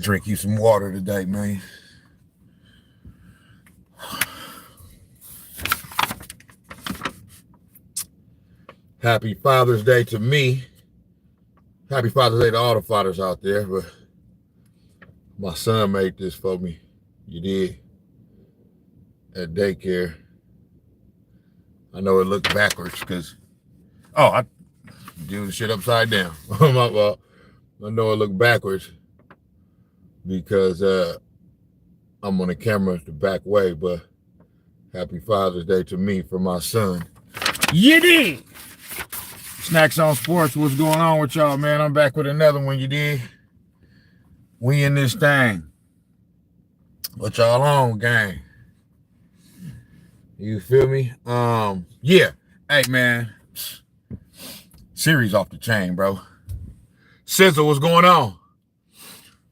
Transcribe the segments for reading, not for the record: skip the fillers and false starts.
Drink you some water today, man. Happy Father's Day to me. Happy Father's Day to all the fathers out there, but my son made this for me. You did. At daycare. I know it looked backwards because, I do the shit upside down. My fault. I know it looked backwards because I'm on the camera the back way, but happy Father's Day to me for my son. You did. Snax on Sports. What's going on with y'all, man? I'm back with another one. You did. We in this thing. What y'all on, gang? You feel me? Yeah. Hey, man. Series off the chain, bro. Sizzle, what's going on?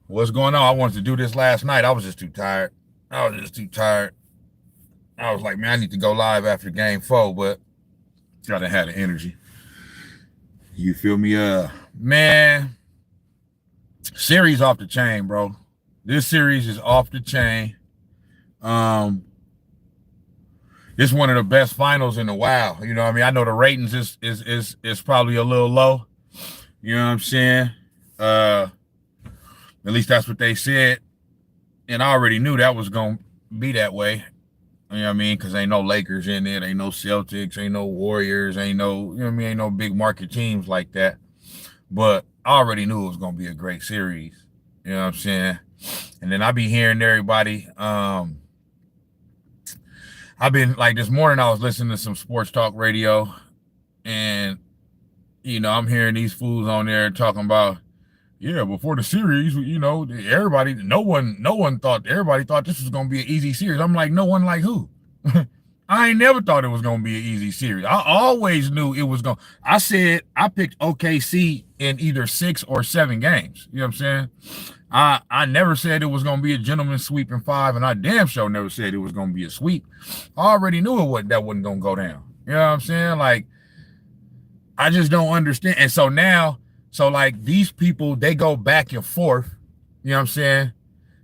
What's going on? I wanted to do this last night. I was just too tired. I was like, man, I need to go live after game 4, but gotta have the energy. You feel me? Man, series off the chain, bro. This series is off the chain. It's one of the best finals in a while. You know what I mean? I know the ratings is probably a little low. You know what I'm saying? At least that's what they said. And I already knew that was going to be that way. You know what I mean? Because ain't no Lakers in it. Ain't no Celtics. Ain't no Warriors. Ain't no, you know what I mean? Ain't no big market teams like that. But I already knew it was going to be a great series. You know what I'm saying? And then I be hearing everybody. I've been, like, this morning I was listening to some sports talk radio. And, you know, I'm hearing these fools on there talking about, yeah, before the series, you know, everybody thought this was going to be an easy series. I'm like, no one like who? I ain't never thought it was going to be an easy series. I always knew it was going to. I said I picked OKC in either 6 or 7 games. You know what I'm saying? I never said it was going to be a gentleman's sweep in 5, and I damn sure never said it was going to be a sweep. I already knew that wasn't going to go down. You know what I'm saying? Like, I just don't understand. And so now, like, these people, they go back and forth. You know what I'm saying?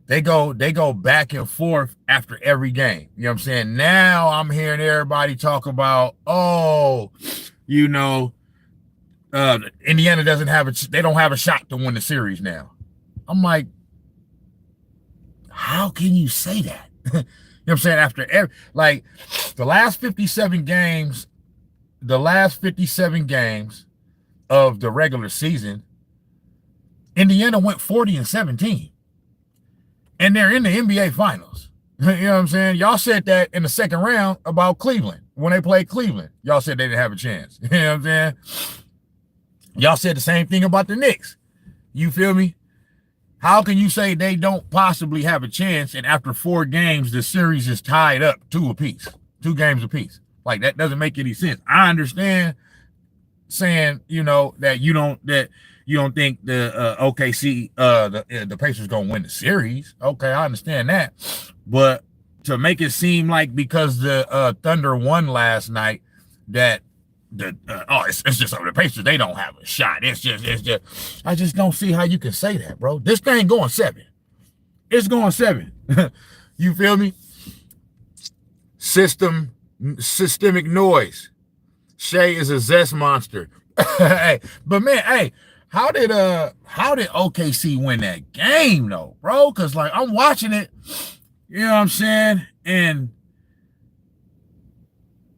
They go back and forth after every game. You know what I'm saying? Now I'm hearing everybody talk about, you know, Indiana they don't have a shot to win the series now. I'm like, how can you say that? You know what I'm saying? After the last 57 games of the regular season, Indiana went 40-17. And they're in the NBA Finals. You know what I'm saying? Y'all said that in the second round about Cleveland. When they played Cleveland, y'all said they didn't have a chance. You know what I'm saying? Y'all said the same thing about the Knicks. You feel me? How can you say they don't possibly have a chance, and after 4 games, the series is tied up 2 games apiece? Like, that doesn't make any sense. I understand saying, you know, that you don't think the OKC, the Pacers gonna win the series. Okay, I understand that. But to make it seem like because the Thunder won last night, that it's just the Pacers, they don't have a shot. It's just I just don't see how you can say that, bro. This thing going 7. It's going 7. You feel me? Systemic noise. Shea is a zest monster. Hey, but man, hey, how did OKC win that game though, bro? Because, like, I'm watching it, you know what I'm saying, and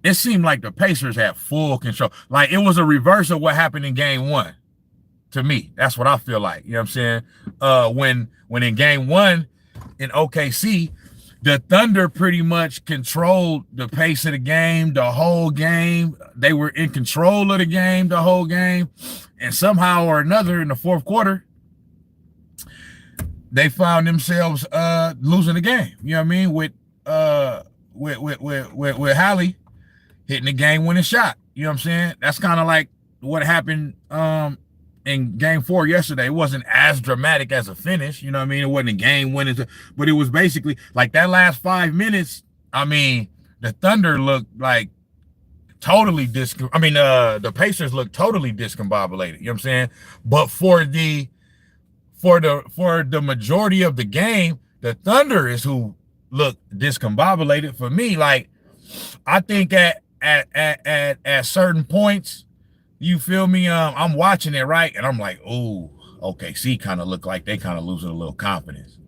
it seemed like the Pacers had full control. Like, it was a reverse of what happened in game 1. To me, that's what I feel like. You know what I'm saying? When in game 1 in OKC, the Thunder pretty much controlled the pace of the game, the whole game. They were in control of the game, the whole game. And somehow or another in the 4th quarter, they found themselves losing the game. You know what I mean? With Hallie, hitting the game-winning shot. You know what I'm saying? That's kind of like what happened in game 4 yesterday. It wasn't as dramatic as a finish. You know what I mean? It wasn't a game-winning, but it was basically like that last 5 minutes. I mean, the Thunder looked like totally the Pacers looked totally discombobulated. You know what I'm saying? But for the majority of the game, the Thunder is who looked discombobulated. For me, like, I think at certain points, you feel me? I'm watching it, right, and I'm like, oh, OKC kind of look like they kind of losing a little confidence.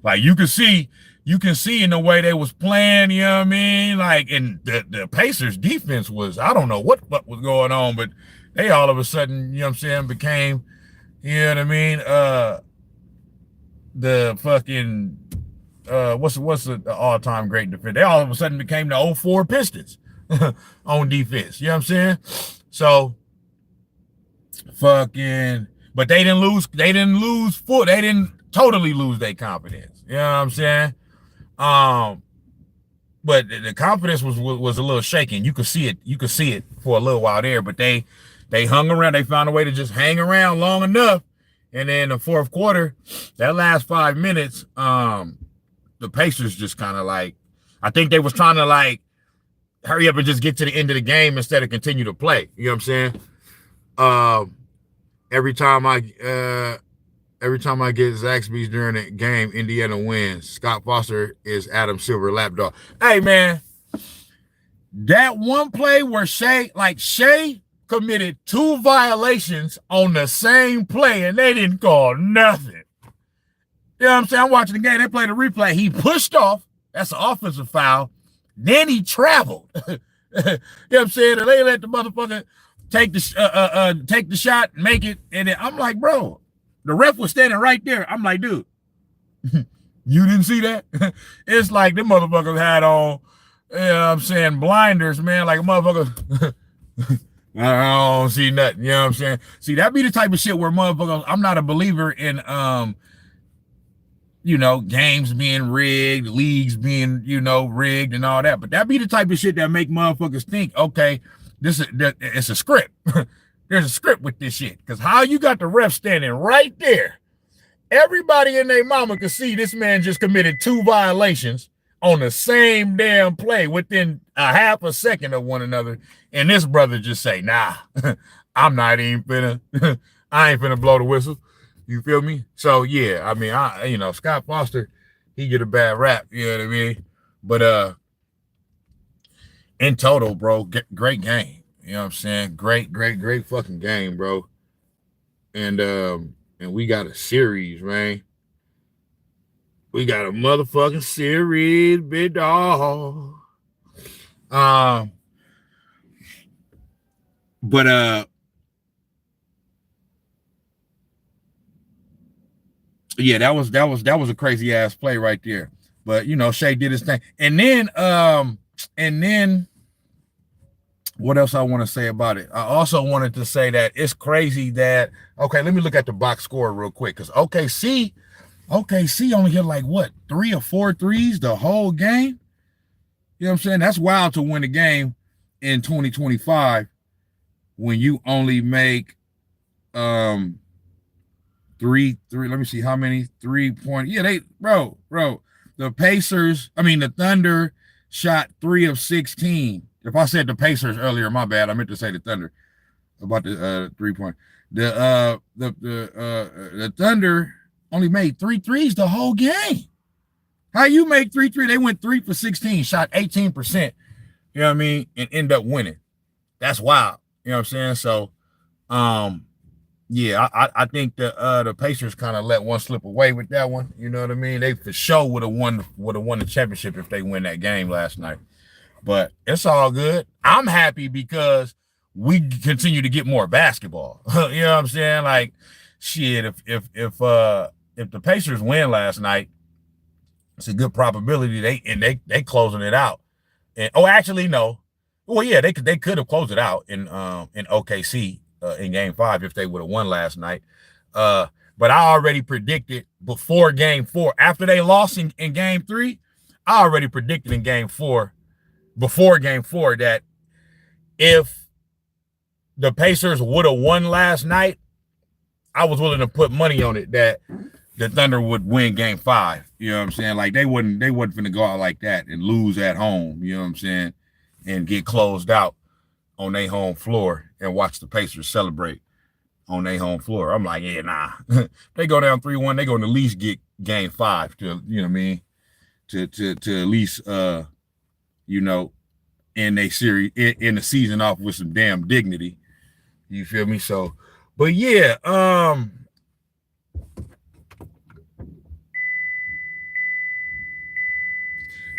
Like you can see in the way they was playing, you know what I mean? Like, and the Pacers defense was, I don't know what was going on, but they all of a sudden, you know what I'm saying, became, you know what I mean? The fucking what's the all-time great defense? They all of a sudden became the 04 Pistons on defense. You know what I'm saying? So fucking, but they didn't totally lose their confidence. You know what I'm saying? But the confidence was a little shaken. You could see it for a little while there, but they hung around. They found a way to just hang around long enough. And then the fourth quarter, that last 5 minutes, the Pacers just kind of like, I think they was trying to like hurry up and just get to the end of the game instead of continue to play. You know what I'm saying? Every time I get Zaxby's during the game, Indiana wins. Scott Foster is Adam Silver lapdog. Hey man, that one play where Shea committed 2 violations on the same play and they didn't call nothing. You know what I'm saying? I'm watching the game. They played a replay. He pushed off. That's an offensive foul. Then he traveled. You know what I'm saying? And they let the motherfucker take the shot, make it. And then I'm like, bro, the ref was standing right there. I'm like, dude, you didn't see that? It's like the motherfuckers had on, you know what I'm saying, blinders, man, like a motherfucker. I don't see nothing. You know what I'm saying? See, that be the type of shit where motherfuckers, I'm not a believer in games being rigged, leagues being, rigged and all that. But that be the type of shit that make motherfuckers think, okay, it's a script. There's a script with this shit. Because how you got the ref standing right there, everybody and their mama could see this man just committed 2 violations on the same damn play within a half a second of one another. And this brother just say, nah, I'm not even finna, I ain't finna blow the whistle. You feel me? So yeah, I mean, Scott Foster, he get a bad rap, you know what I mean? But in total, bro, great game. You know what I'm saying? Great fucking game, bro. And we got a series, man. We got a motherfucking series, big dog. Yeah, that was a crazy ass play right there. But Shea did his thing. And then what else I want to say about it? I also wanted to say that it's crazy that, okay, let me look at the box score real quick, because OKC only hit like what, 3 or 4 threes the whole game. You know what I'm saying? That's wild to win a game in 2025 when you only make three, let me see how many 3-point. Yeah, the Thunder shot 3 of 16. If I said the Pacers earlier, my bad. I meant to say the Thunder about the 3-point. The Thunder only made 3 threes the whole game. How you make 3 threes? They went 3 for 16, shot 18%. You know what I mean? And end up winning. That's wild. You know what I'm saying? So, yeah, I think the Pacers kind of let one slip away with that one. You know what I mean? They for sure would have won the championship if they win that game last night. But it's all good. I'm happy because we continue to get more basketball. You know what I'm saying? Like, shit, if the Pacers win last night, it's a good probability they closing it out. And actually no. Well, yeah, they could have closed it out in OKC in game 5 if they would have won last night. But I already predicted before game 4, after they lost in game 3, I already predicted in game 4, before game 4, that if the Pacers would have won last night, I was willing to put money on it that the Thunder would win game 5. You know what I'm saying? Like they wouldn't finna go out like that and lose at home, you know what I'm saying, and get closed out on their home floor and watch the Pacers celebrate on their home floor. I'm like, yeah, nah. They go down 3-1, they gonna at least get game 5 to, you know what I mean, to at least you know, in a series in the season off with some damn dignity. You feel me? So, but yeah,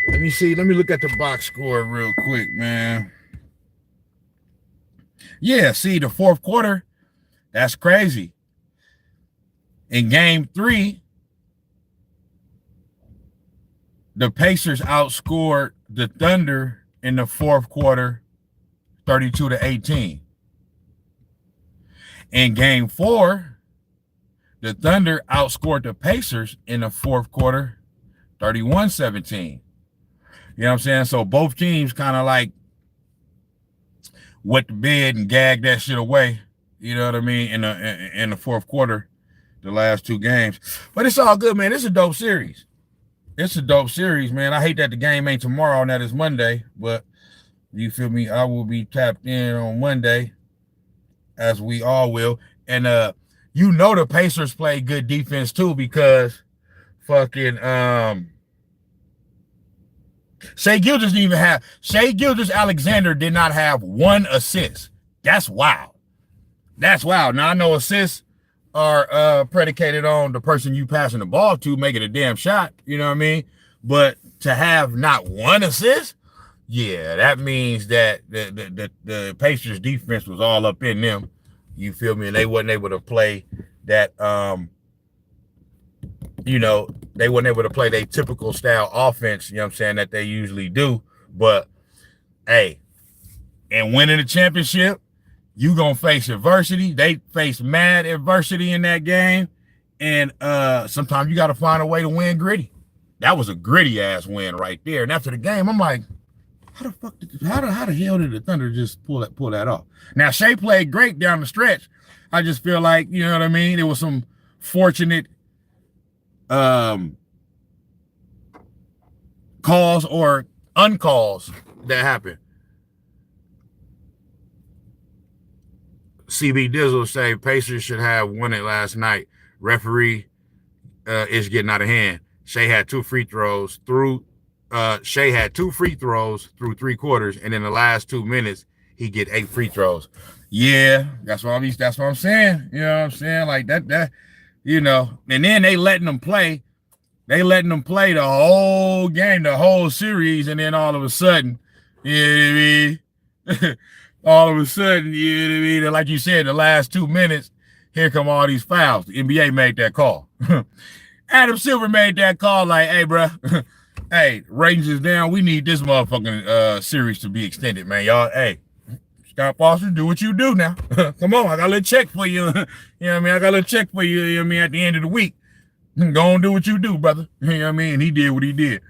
let me see. Let me look at the box score real quick, man. Yeah, see, the fourth quarter, that's crazy. In game 3, the Pacers outscored the Thunder in the fourth quarter 32-18. In game 4, the Thunder outscored the Pacers in the fourth quarter 31-17. You know what I'm saying? So both teams kind of like wet the bed and gagged that shit away. You know what I mean? In the fourth quarter, the last 2 games. But it's all good, man. It's a dope series. It's a dope series, man. I hate that the game ain't tomorrow and that is Monday, but you feel me? I will be tapped in on Monday, as we all will. And you know the Pacers play good defense too, because fucking Shai Gilgeous-Alexander did not have 1 assist. That's wild. That's wild. Now I know assists are predicated on the person you passing the ball to making a damn shot, you know what I mean? But to have not 1 assist, yeah, that means that the Pacers defense was all up in them. You feel me? And they wasn't able to play that you know, they weren't able to play their typical style offense, you know what I'm saying, that they usually do. But hey, and winning the championship, you gonna face adversity. They face mad adversity in that game, and sometimes you got to find a way to win gritty. That was a gritty ass win right there. And after the game, I'm like, how the hell did the Thunder just pull that off? Now Shai played great down the stretch. I just feel like, you know what I mean, there was some fortunate calls or uncalls that happened. CB Dizzle say Pacers should have won it last night. Referee is getting out of hand. Shai had 2 free throws through 3 quarters, and in the last 2 minutes he get 8 free throws. Yeah, that's what I'm saying. You know what I'm saying? Like that, you know. And then they letting them play. They letting them play the whole game, the whole series, and then all of a sudden, you know what I mean? All of a sudden, you know what I mean? Like you said, the last 2 minutes, here come all these fouls. The NBA made that call. Adam Silver made that call like, hey, bro, hey, ratings is down. We need this motherfucking series to be extended, man. Y'all, hey, Scott Foster, do what you do now. Come on, I got a little check for you. You know what I mean? I got a little check for you, you know what I mean, at the end of the week. Go on, do what you do, brother. You know what I mean? And he did what he did.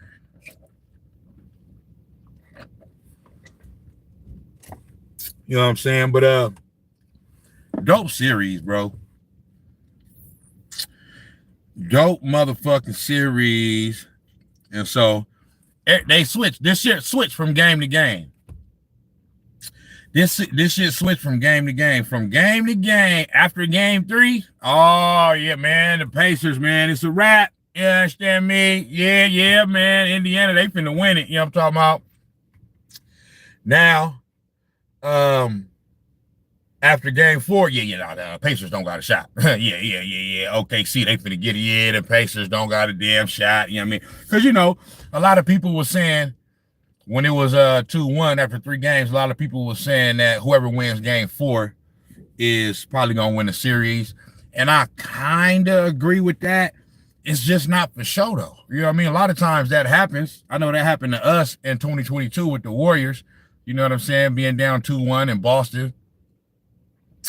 You know what I'm saying? But dope series, bro. Dope motherfucking series. And so they switched. This shit switched from game to game. This shit switched from game to game. From game to game. After game 3, oh yeah, man, the Pacers, man, it's a wrap. You understand me? Yeah, man. Indiana, they finna win it. You know what I'm talking about? Now, after game 4, the Pacers don't got a shot. yeah. OKC, they finna get it. Yeah, the Pacers don't got a damn shot. You know what I mean? Because, you know, a lot of people were saying when it was 2-1 after 3 games, a lot of people were saying that whoever wins game 4 is probably going to win the series. And I kind of agree with that. It's just not for show, though. You know what I mean? A lot of times that happens. I know that happened to us in 2022 with the Warriors. You know what I'm saying? Being down 2-1 in Boston.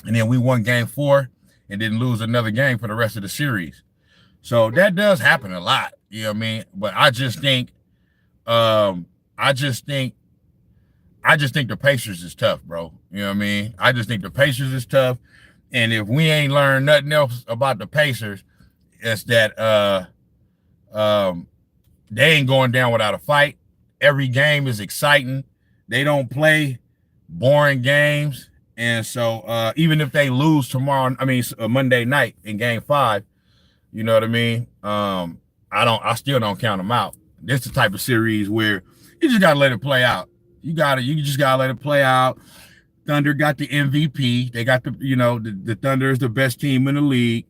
And then we won game 4 and didn't lose another game for the rest of the series. So that does happen a lot. You know what I mean? But I just think I just think the Pacers is tough, bro. You know what I mean? I just think the Pacers is tough. And if we ain't learned nothing else about the Pacers, it's that they ain't going down without a fight. Every game is exciting. They don't play boring games. And so even if they lose tomorrow, Monday night in game 5, you know what I mean? I still don't count them out. This is the type of series where you just gotta let it play out. You just gotta let it play out. Thunder got the MVP. They got the Thunder is the best team in the league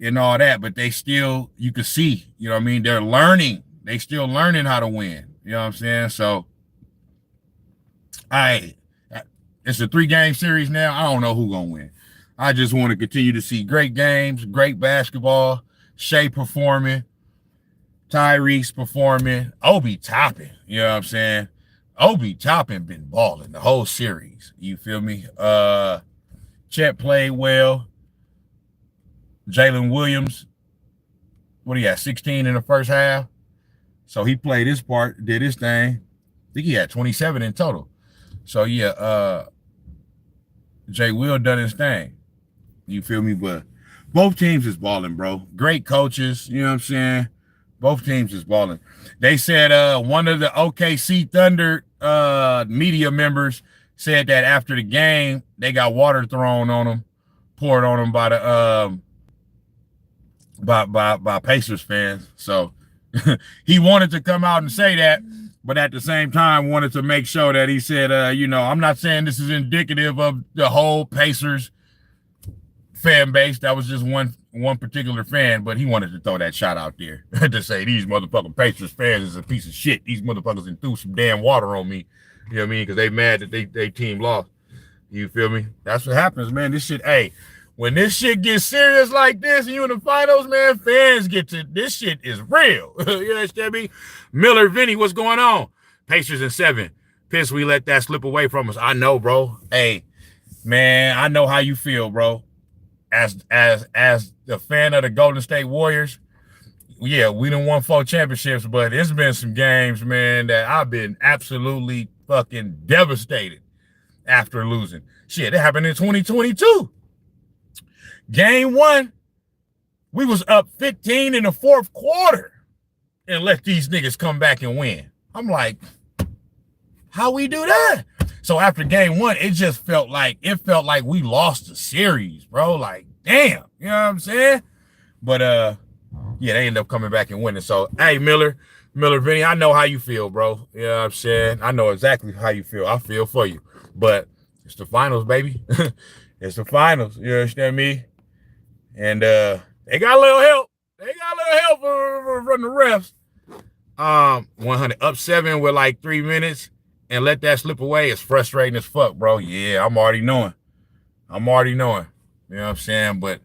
and all that, but they still, you can see, you know what I mean? They're learning. They still learning how to win. You know what I'm saying? So it's a 3-game series now. I don't know who's gonna win. I just want to continue to see great games, great basketball, Shea performing, Tyrese performing, Obi Toppin. You know what I'm saying? Obi Toppin been balling the whole series. You feel me? Chet played well. Jalen Williams, what he had, 16 in the first half. So he played his part, did his thing. I think he had 27 in total. So yeah, Jay Will done his thing. You feel me? But both teams is balling, bro. Great coaches, you know what I'm saying? Both teams is balling. They said one of the OKC Thunder media members said that after the game, they got water thrown on them, poured on them by the by Pacers fans. So he wanted to come out and say that, but at the same time wanted to make sure that he said, I'm not saying this is indicative of the whole Pacers fan base. That was just one particular fan, but he wanted to throw that shot out there to say these motherfucking Pacers fans is a piece of shit. These motherfuckers done threw some damn water on me. You know what I mean? Because they mad that they team lost. You feel me? That's what happens, man. This shit, when this shit gets serious like this and you in the finals, man, fans get to, this shit is real. You understand me? Miller, Vinny, what's going on? Pacers in 7. Pissed we let that slip away from us. I know, bro. Hey, man, I know how you feel, bro. As the fan of the Golden State Warriors, yeah, we done won 4 championships, but it's been some games, man, that I've been absolutely fucking devastated after losing. Shit, it happened in 2022. Game 1, we was up 15 in the 4th quarter and let these niggas come back and win. I'm like, how we do that? So after game 1, it felt like we lost the series, bro. Like, damn, you know what I'm saying? But yeah, they ended up coming back and winning. So, hey, Miller, Vinny, I know how you feel, bro. You know what I'm saying? I know exactly how you feel. I feel for you. But it's the finals, baby. It's the finals. You understand me? And they got a little help. From the refs. 100 up 7 with like 3 minutes and let that slip away. It's frustrating as fuck, bro. Yeah, I'm already knowing. You know what I'm saying? But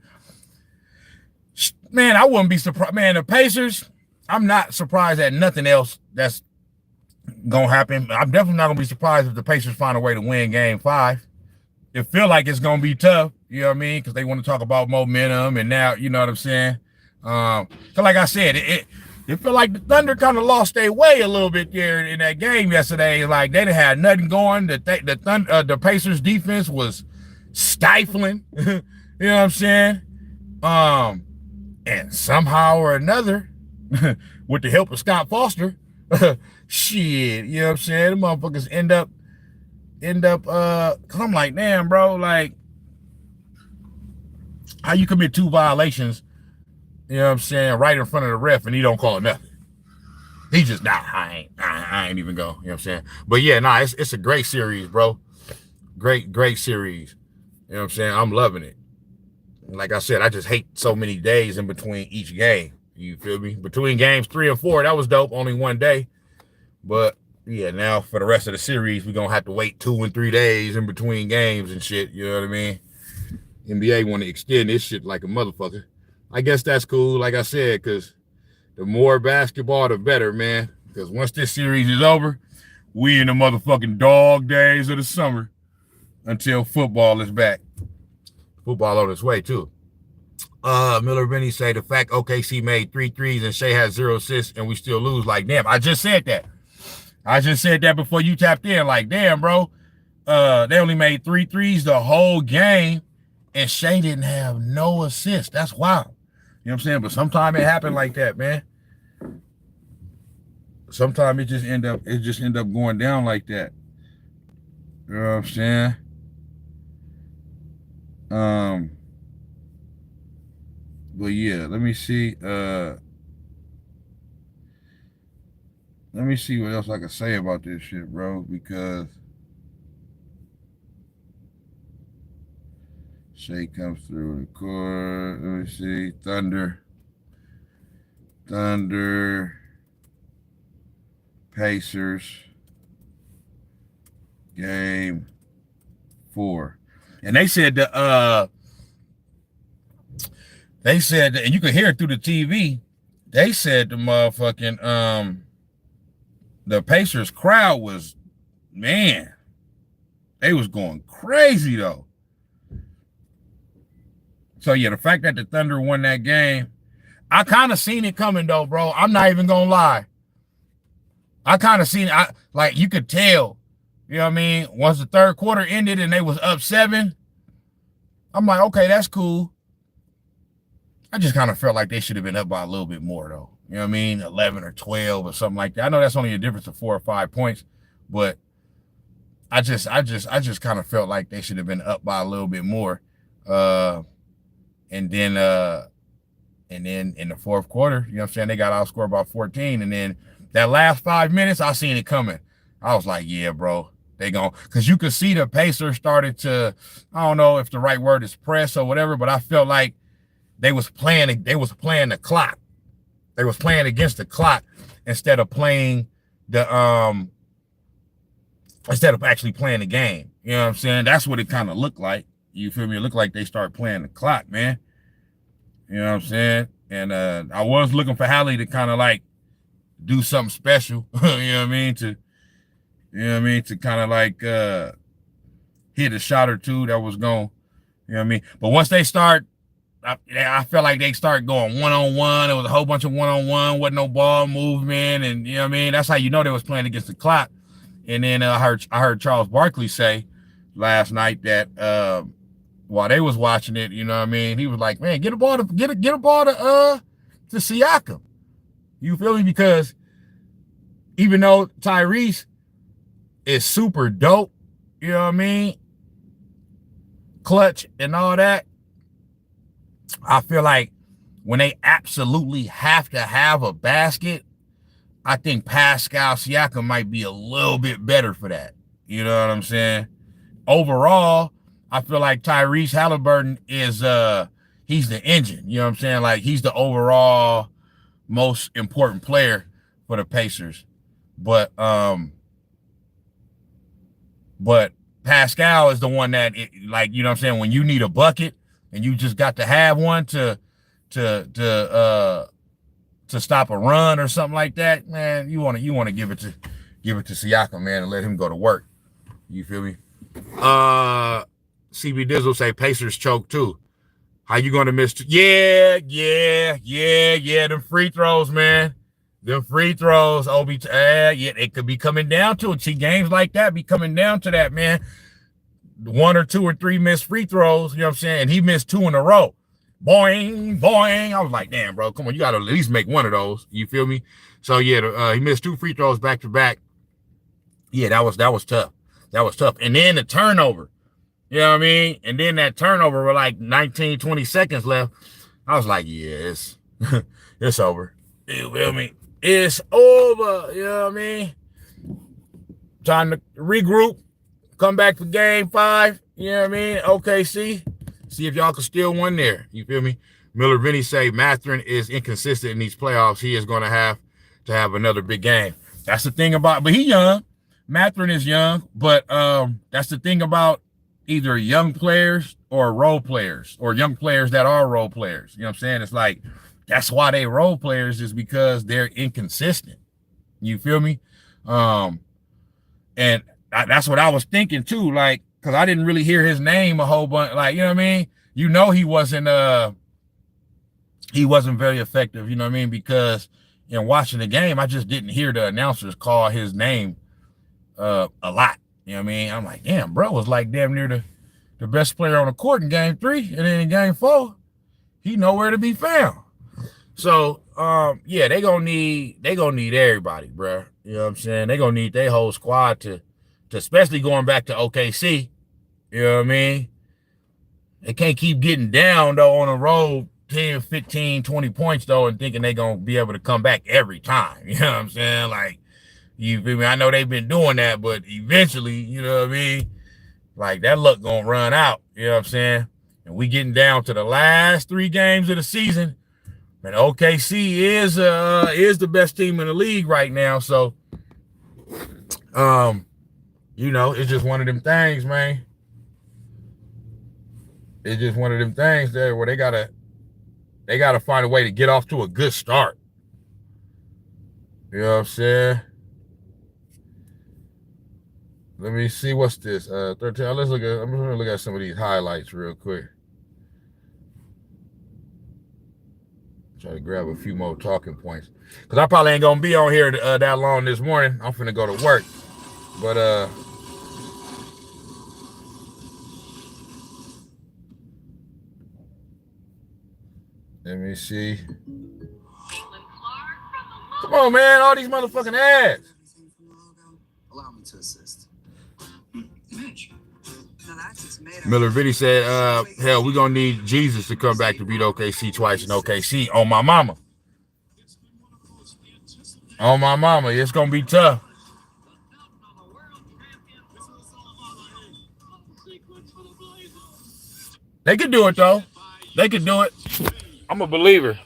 man, I wouldn't be surprised. Man, the Pacers, I'm not surprised at nothing else that's gonna happen. I'm definitely not gonna be surprised if the Pacers find a way to win game 5. It feel like it's gonna be tough, you know what I mean? Because they want to talk about momentum, and now, you know what I'm saying? So like I said, it felt like the Thunder kind of lost their way a little bit there in that game yesterday. Like they didn't have nothing going. The Pacers defense was stifling. You know what I'm saying? And somehow or another, with the help of Scott Foster, shit, you know what I'm saying? The motherfuckers end up, cause I'm like, damn, bro, like, how you commit 2 violations, you know what I'm saying, right in front of the ref and he don't call it nothing. He just, I ain't even go, you know what I'm saying? But yeah, it's a great series, bro. Great series. You know what I'm saying? I'm loving it. Like I said, I just hate so many days in between each game. You feel me? Between games 3 and 4, that was dope, only 1 day. But yeah, now for the rest of the series, we're gonna have to wait 2 and 3 days in between games and shit. You know what I mean? NBA want to extend this shit like a motherfucker. I guess that's cool, like I said, because the more basketball, the better, man. Because once this series is over, we in the motherfucking dog days of the summer until football is back. Football on its way, too. Miller Benny say the fact OKC made 3 threes and Shea has 0 assists and we still lose. Like, damn, I just said that. I just said that before you tapped in. Like, damn, bro. They only made 3 threes the whole game, and Shea didn't have no assist. That's wild. You know what I'm saying? But sometimes it happened like that, man. Sometimes it just end up going down like that. You know what I'm saying? But yeah, let me see. Let me see what else I can say about this shit, bro, because Shea comes through the court. Let me see. Thunder. Pacers. Game 4. And they said that and you could hear it through the TV. They said the motherfucking the Pacers crowd was, man, they was going crazy though. So yeah, the fact that the Thunder won that game, I kind of seen it coming though, bro. I'm not even gonna lie. I kind of seen it. Like you could tell, you know what I mean? Once the third quarter ended and they was up 7, I'm like, okay, that's cool. I just kind of felt like they should have been up by a little bit more though. You know what I mean? 11 or 12 or something like that. I know that's only a difference of 4 or 5 points, but I just kind of felt like they should have been up by a little bit more. And then in the fourth quarter, you know what I'm saying, they got outscored by 14. And then that last 5 minutes, I seen it coming. I was like, yeah, bro, they gonna, because you could see the Pacers started to, I don't know if the right word is press or whatever, but I felt like they was playing the clock. They was playing against the clock instead of playing instead of actually playing the game. You know what I'm saying? That's what it kind of looked like. You feel me? It looked like they started playing the clock, man. You know what I'm saying? And I was looking for Hallie to kind of like do something special. You know what I mean? To kind of like hit a shot or two that was going, you know what I mean? But once they start, I felt like they start going one-on-one. There was a whole bunch of one-on-one, wasn't no ball movement, and you know what I mean? That's how you know they was playing against the clock. And then I heard Charles Barkley say last night that while they was watching it, you know what I mean, he was like, man, get a ball to Siakam. You feel me? Because even though Tyrese is super dope, you know what I mean, clutch and all that, I feel like when they absolutely have to have a basket, I think Pascal Siakam might be a little bit better for that. You know what I'm saying? Overall, I feel like Tyrese Halliburton is he's the engine. You know what I'm saying? Like he's the overall most important player for the Pacers. But Pascal is the one that like, you know what I'm saying, when you need a bucket and you just got to have one to stop a run or something like that, man, you want to give it to Siakam, man, and let him go to work. You feel me? CB Dizzle say Pacers choke too. How you gonna miss? Yeah. Them free throws, man. Them free throws, yeah, it could be coming down to it. See, games like that be coming down to that, man. 1 or 2 or 3 missed free throws, you know what I'm saying? And he missed 2 in a row. Boing. I was like, damn, bro, come on, you got to at least make one of those. You feel me? So yeah, he missed 2 free throws back to back. Yeah, that was tough. That was tough. And then the turnover, you know what I mean? And then that turnover with like 19, 20 seconds left. I was like, yeah, it's over. You feel me? It's over. You know what I mean? Time to regroup, come back for game 5. You know what I mean? OKC. See if y'all can steal one there. You feel me? Miller Vinny say Mathurin is inconsistent in these playoffs. He is going to have another big game. That's the thing about, but he young. Mathurin is young, but that's the thing about either young players or role players or young players that are role players. You know what I'm saying? It's like, that's why they role players, is because they're inconsistent. You feel me? And that's what I was thinking too. Like, cause I didn't really hear his name a whole bunch. Like, you know what I mean? You know, he wasn't very effective. You know what I mean? Because in watching the game, I just didn't hear the announcers call his name a lot. You know what I mean? I'm like, damn, bro was like damn near the best player on the court in game 3, and then in game 4, he nowhere to be found. So yeah, they gonna need everybody, bro. You know what I'm saying? They gonna need their whole squad to especially going back to OKC. You know what I mean? They can't keep getting down though on the road 10, 15, 20 points though and thinking they gonna be able to come back every time. You know what I'm saying? Like, you feel me? I know they've been doing that, but eventually, you know what I mean? Like, that luck gonna run out. You know what I'm saying? And we getting down to the last 3 games of the season. And OKC is the best team in the league right now. So, you know, it's just one of them things, man. It's just one of them things there where they gotta find a way to get off to a good start. You know what I'm saying? Let me see, what's this? 13. I'm gonna look at some of these highlights real quick. Try to grab a few more talking points. Because I probably ain't gonna be on here that long this morning. I'm finna go to work. But let me see. Come on, man. All these motherfucking ads. Allow me to assist. Miller Vitti said, hell, we're going to need Jesus to come back to beat OKC twice in OKC. On my mama. On my mama. It's going to be tough. They could do it, though. They could do it. I'm a believer.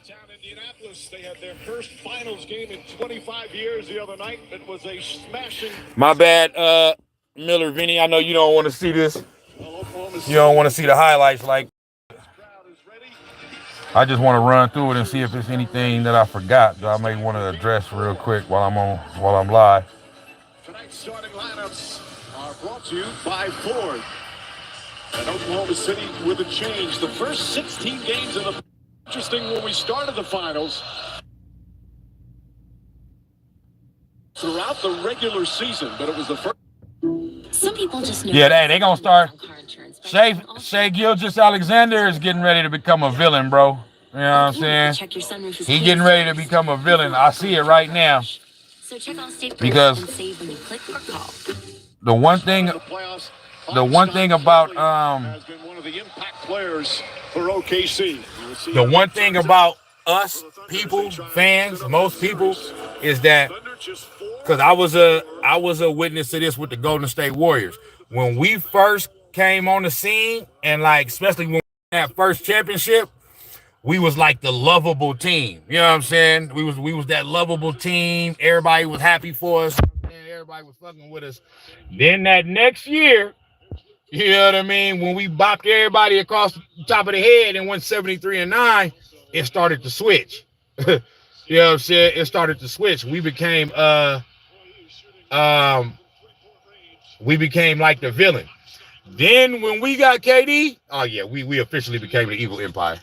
They had their first finals game in 25 years the other night. It was a smashing. My bad, Miller Vinny. I know you don't want to see this. You don't want to see the highlights. Like, I just want to run through it and see if there's anything that I forgot that I may want to address real quick while I'm live. Tonight's starting lineups are brought to you by Ford. And Oklahoma City with a change. The first 16 games in the interesting when we started the finals. Throughout the regular season, but it was the first. Some people just know. Yeah, they gonna start. Shai Gilgeous-Alexander is getting ready to become a villain, bro. You know what I'm saying? He getting ready to become a villain. I see it right now. Because the one thing about has been one of the impact players for OKC. The one thing about us people, fans, most people, is that because I was a witness to this with the Golden State Warriors. When we first came on the scene, and like especially when we had that first championship, we was like the lovable team. You know what I'm saying? We was that lovable team. Everybody was happy for us. Everybody was fucking with us. Then that next year, you know what I mean? When we bopped everybody across the top of the head and went 73-9, it started to switch. You know what I'm saying? It started to switch. We became like the villain. Then when we got KD, oh yeah, we officially became the evil empire.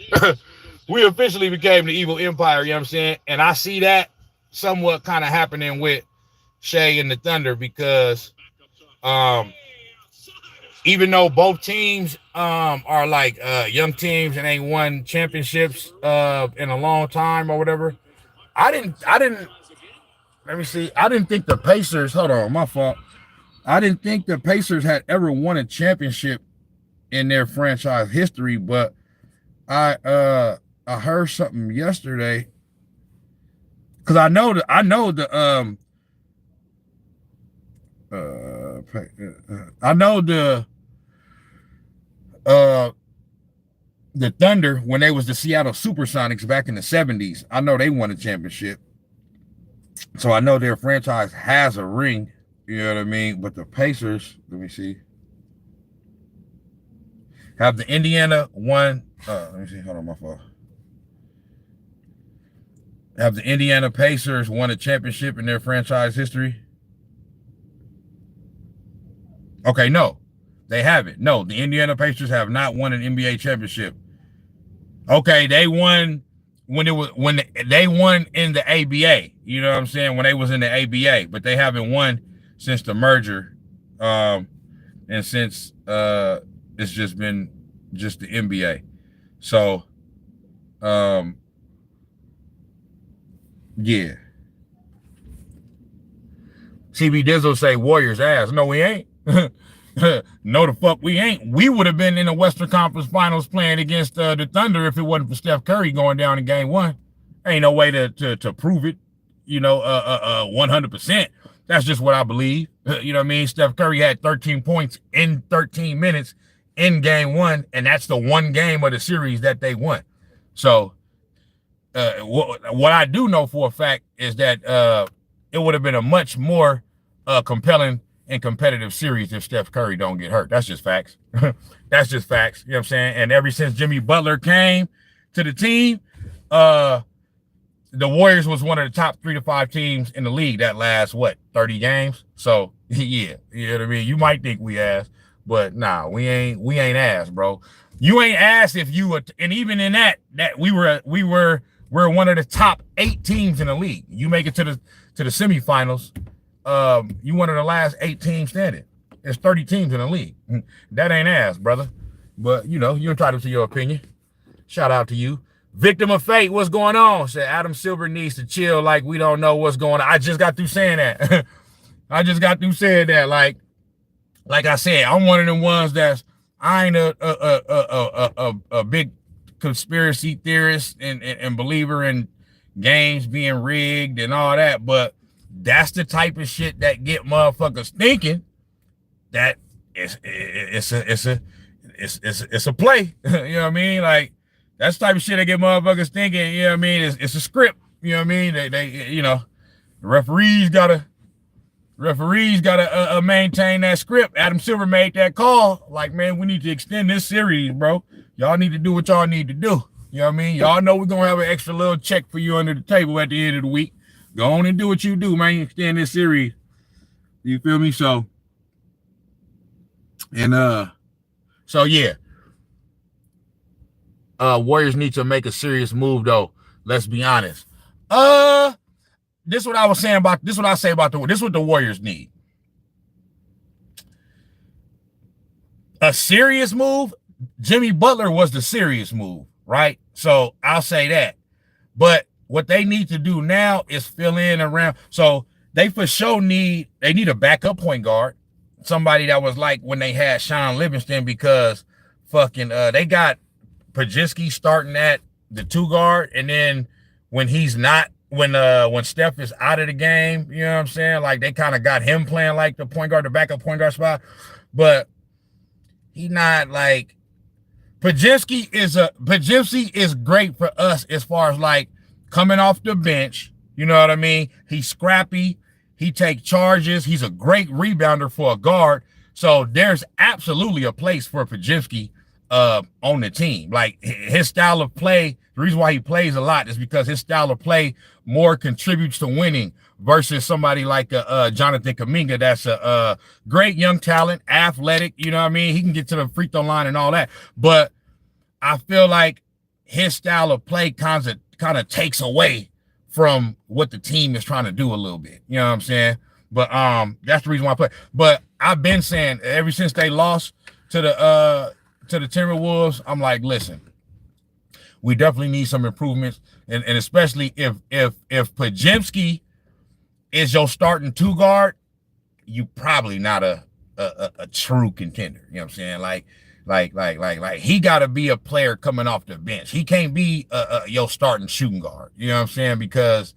We officially became the evil empire, you know what I'm saying? And I see that somewhat kind of happening with Shai and the Thunder because even though both teams are like young teams and ain't won championships in a long time or whatever, I didn't think the Pacers, hold on, my fault. I didn't think the Pacers had ever won a championship in their franchise history, but I heard something yesterday because I know the Thunder when they was the Seattle Supersonics back in the 70s. I know they won a championship. So I know their franchise has a ring, you know what I mean? But the Pacers, let me see. Have the Indiana won? Let me see. Hold on, my fault. Have the Indiana Pacers won a championship in their franchise history? Okay, no. They haven't. No, the Indiana Pacers have not won an NBA championship. Okay, they won when they won in the ABA. You know what I'm saying? When they was in the ABA, but they haven't won since the merger, and since it's just been just the NBA. So, yeah. CB Dizzle say Warriors ass. No, we ain't. No, the fuck we ain't. We would have been in the Western Conference Finals playing against the Thunder if it wasn't for Steph Curry going down in Game 1. Ain't no way to prove it, 100%. That's just what I believe. You know what I mean? Steph Curry had 13 points in 13 minutes in Game 1, and that's the one game of the series that they won. So, what I do know for a fact is that it would have been a much more compelling and competitive series if Steph Curry don't get hurt. That's just facts. That's just facts. You know what I'm saying? And ever since Jimmy Butler came to the team, the Warriors was one of the top 3 to 5 teams in the league that last, 30 games? So, yeah, you know what I mean? You might think we ass, but nah, we ain't ass, bro. You ain't ass if you were, and even in that we're one of the top 8 teams in the league. You make it to the semifinals, you one of the last 8 teams standing. There's 30 teams in the league. That ain't ass, brother. But you're entitled to your opinion. Shout out to you. Victim of fate, what's going on? Said Adam Silver needs to chill like we don't know what's going on. I just got through saying that. Like I said, I'm one of them ones I ain't a big conspiracy theorist and believer in games being rigged and all that, but that's the type of shit that get motherfuckers thinking that it's a play. You know what I mean? Like, that's the type of shit that get motherfuckers thinking, you know what I mean? It's a script. You know what I mean? They the referees gotta maintain that script. Adam Silver made that call. Like, man, we need to extend this series, bro. Y'all need to do what y'all need to do. You know what I mean? Y'all know we're gonna have an extra little check for you under the table at the end of the week. Go on and do what you do, man. Extend this series. You feel me? So, and yeah. Warriors need to make a serious move, though. Let's be honest. This is what I say about this is what the Warriors need. A serious move. Jimmy Butler was the serious move, right? So I'll say that. But what they need to do now is fill in around. So they for sure need a backup point guard. Somebody that was like when they had Sean Livingston, because fucking they got Pajinski starting at the 2 guard, and then when he's not, when Steph is out of the game, you know what I'm saying? Like, they kind of got him playing like the point guard, the backup point guard spot, but he not like Pajinski is great for us as far as like coming off the bench. You know what I mean? He's scrappy. He takes charges. He's a great rebounder for a guard. So there's absolutely a place for Pajinski on the team. Like, his style of play, the reason why he plays a lot is because his style of play more contributes to winning versus somebody like Jonathan Kuminga. That's a great young talent, athletic, you know what I mean? He can get to the free throw line and all that. But I feel like his style of play kind of takes away from what the team is trying to do a little bit. You know what I'm saying? But that's the reason why I play. But I've been saying ever since they lost to the Timberwolves, I'm like, listen, we definitely need some improvements, and especially if Pajinski is your starting 2 guard, you probably not a true contender. You know what I'm saying? Like he got to be a player coming off the bench. He can't be your starting shooting guard. You know what I'm saying? Because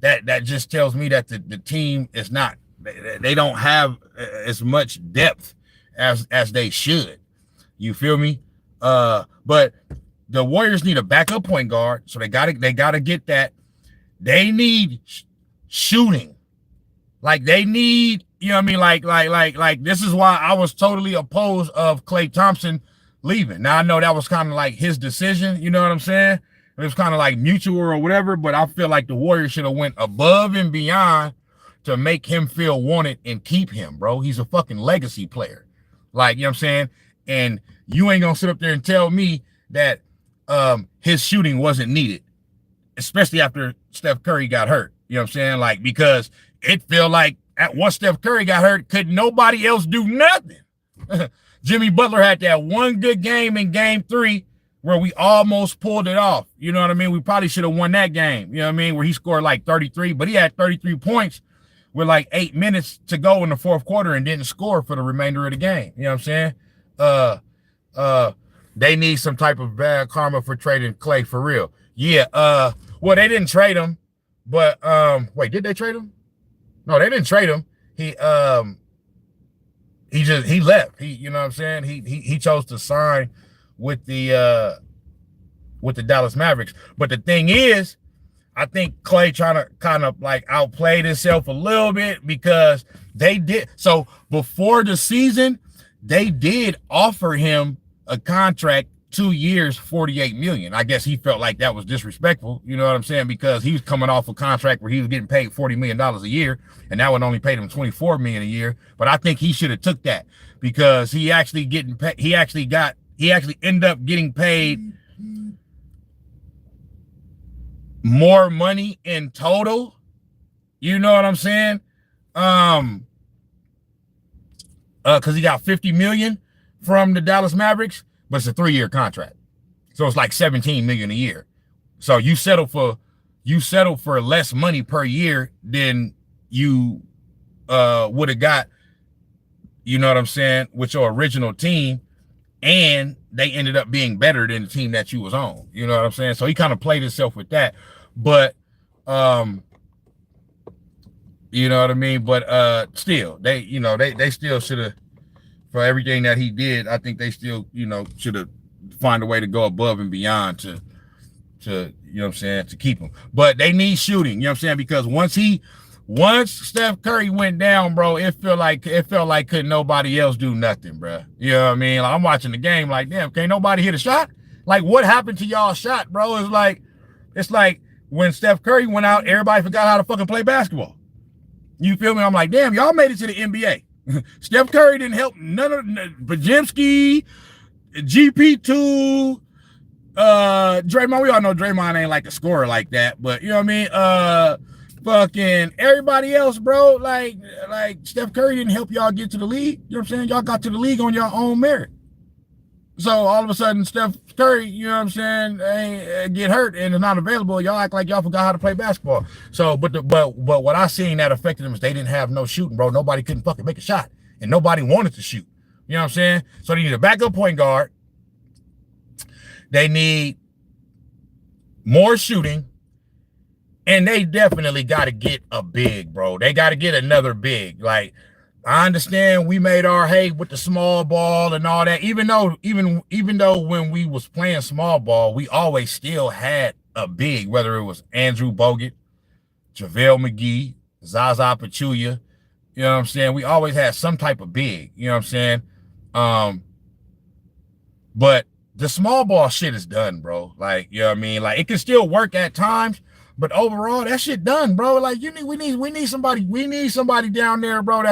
that just tells me that the team is not. They don't have as much depth as they should. You feel me? But the Warriors need a backup point guard, so they gotta get that. They need shooting. Like, they need, you know what I mean? Like this is why I was totally opposed of Klay Thompson leaving. Now, I know that was kind of like his decision, you know what I'm saying? It was kind of like mutual or whatever, but I feel like the Warriors should have went above and beyond to make him feel wanted and keep him, bro. He's a fucking legacy player. Like, you know what I'm saying? And you ain't gonna sit up there and tell me that his shooting wasn't needed. especially after Steph Curry got hurt. You know what I'm saying? Like, because it felt like once Steph Curry got hurt, could nobody else do nothing. Jimmy Butler had that one good game in game 3 where we almost pulled it off. You know what I mean? We probably should have won that game. You know what I mean? Where he scored like 33, but he had 33 points with like 8 minutes to go in the fourth quarter and didn't score for the remainder of the game. You know what I'm saying? They need some type of bad karma for trading Clay for real. Yeah. Well, they didn't trade him, but wait, did they trade him? No, they didn't trade him. He left. You know what I'm saying? He chose to sign with the Dallas Mavericks. But the thing is, I think Clay trying to kind of like outplayed himself a little bit because they did. So before the season, they did offer him a contract 2 years, $48 million. I guess he felt like that was disrespectful. You know what I'm saying? Because he was coming off a contract where he was getting paid $40 million a year, and that one only paid him $24 million a year. But I think he should have took that because he actually ended up getting paid more money in total. You know what I'm saying? Because he got $50 million from the Dallas Mavericks, but it's a 3-year contract. So it's like $17 million a year. So you settle for less money per year than you would have got, you know what I'm saying, with your original team, and they ended up being better than the team that you was on. You know what I'm saying? So he kind of played himself with that. But you know what I mean? But still, they still should have, for everything that he did, I think they still, should have find a way to go above and beyond to you know what I'm saying, to keep him. But they need shooting, you know what I'm saying? Because once Steph Curry went down, bro, it felt like couldn't nobody else do nothing, bro. You know what I mean? Like, I'm watching the game like, damn, can't nobody hit a shot? Like, what happened to y'all shot, bro? It's like when Steph Curry went out, everybody forgot how to fucking play basketball. You feel me? I'm like, damn, y'all made it to the NBA. Steph Curry didn't help none of Bajemski, GP2, Draymond. We all know Draymond ain't like a scorer like that, but you know what I mean? Fucking everybody else, bro. Like Steph Curry didn't help y'all get to the league. You know what I'm saying? Y'all got to the league on your own merit. So all of a sudden, Steph Curry, you know what I'm saying, get hurt and is not available. Y'all act like y'all forgot how to play basketball. So, but what I seen that affected them is they didn't have no shooting, bro. Nobody couldn't fucking make a shot, and nobody wanted to shoot. You know what I'm saying? So they need a backup point guard. They need more shooting, and they definitely got to get a big, bro. They got to get another big. Like, I understand we made our hay with the small ball and all that. Even though when we was playing small ball, we always still had a big, whether it was Andrew Bogut, JaVale McGee, Zaza Pachulia. You know what I'm saying? We always had some type of big. You know what I'm saying? But the small ball shit is done, bro. Like, you know what I mean? Like, it can still work at times, but overall, that shit done, bro. Like, we need somebody down there, bro,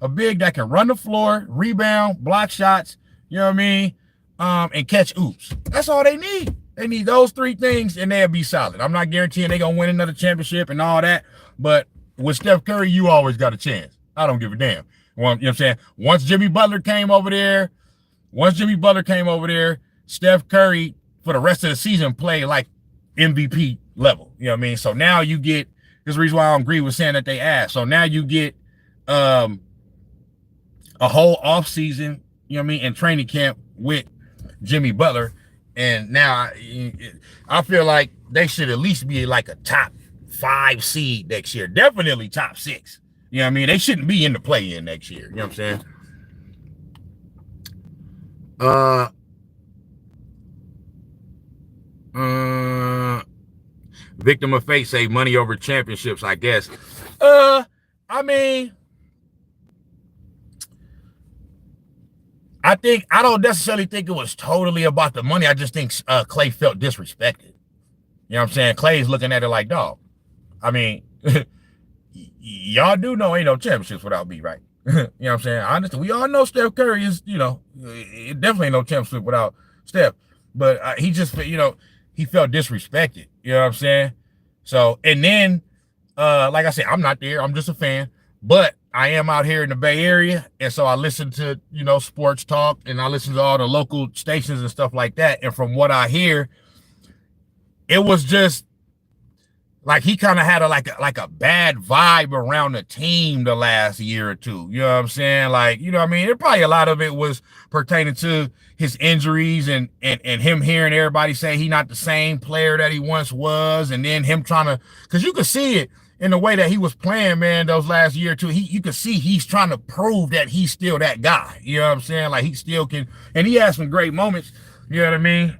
a big that can run the floor, rebound, block shots, you know what I mean? And catch oops. That's all they need. They need those 3 things and they'll be solid. I'm not guaranteeing they're gonna win another championship and all that, but with Steph Curry, you always got a chance. I don't give a damn. Well, you know what I'm saying? Once Jimmy Butler came over there, Steph Curry for the rest of the season played like MVP level. You know what I mean? So now you get, this is the reason why I don't agree with saying that they asked. So now you get a whole off season, you know what I mean, and training camp with Jimmy Butler. And now I feel like they should at least be like a top 5 seed next year. Definitely top 6. You know what I mean? They shouldn't be in the play-in next year. You know what I'm saying? Victim of fate say money over championships, I guess. I mean, I don't necessarily think it was totally about the money. I just think Clay felt disrespected. You know what I'm saying? Clay's looking at it like, dog, I mean, y'all do know ain't no championships without me, right? You know what I'm saying? Honestly, we all know Steph Curry is, it definitely ain't no championship without Steph. But he just, he felt disrespected. You know what I'm saying? So, and then, like I said, I'm not there. I'm just a fan, but I am out here in the Bay Area. And so I listen to, sports talk, and I listen to all the local stations and stuff like that. And from what I hear, it was just like he kind of had a bad vibe around the team the last year or two. You know what I'm saying? Like, it probably a lot of it was pertaining to his injuries and him hearing everybody say he not the same player that he once was, and then him trying to, because you could see it in the way that he was playing, man, those last year or two. You could see he's trying to prove that he's still that guy. You know what I'm saying? Like, he still can, and he has some great moments. You know what I mean?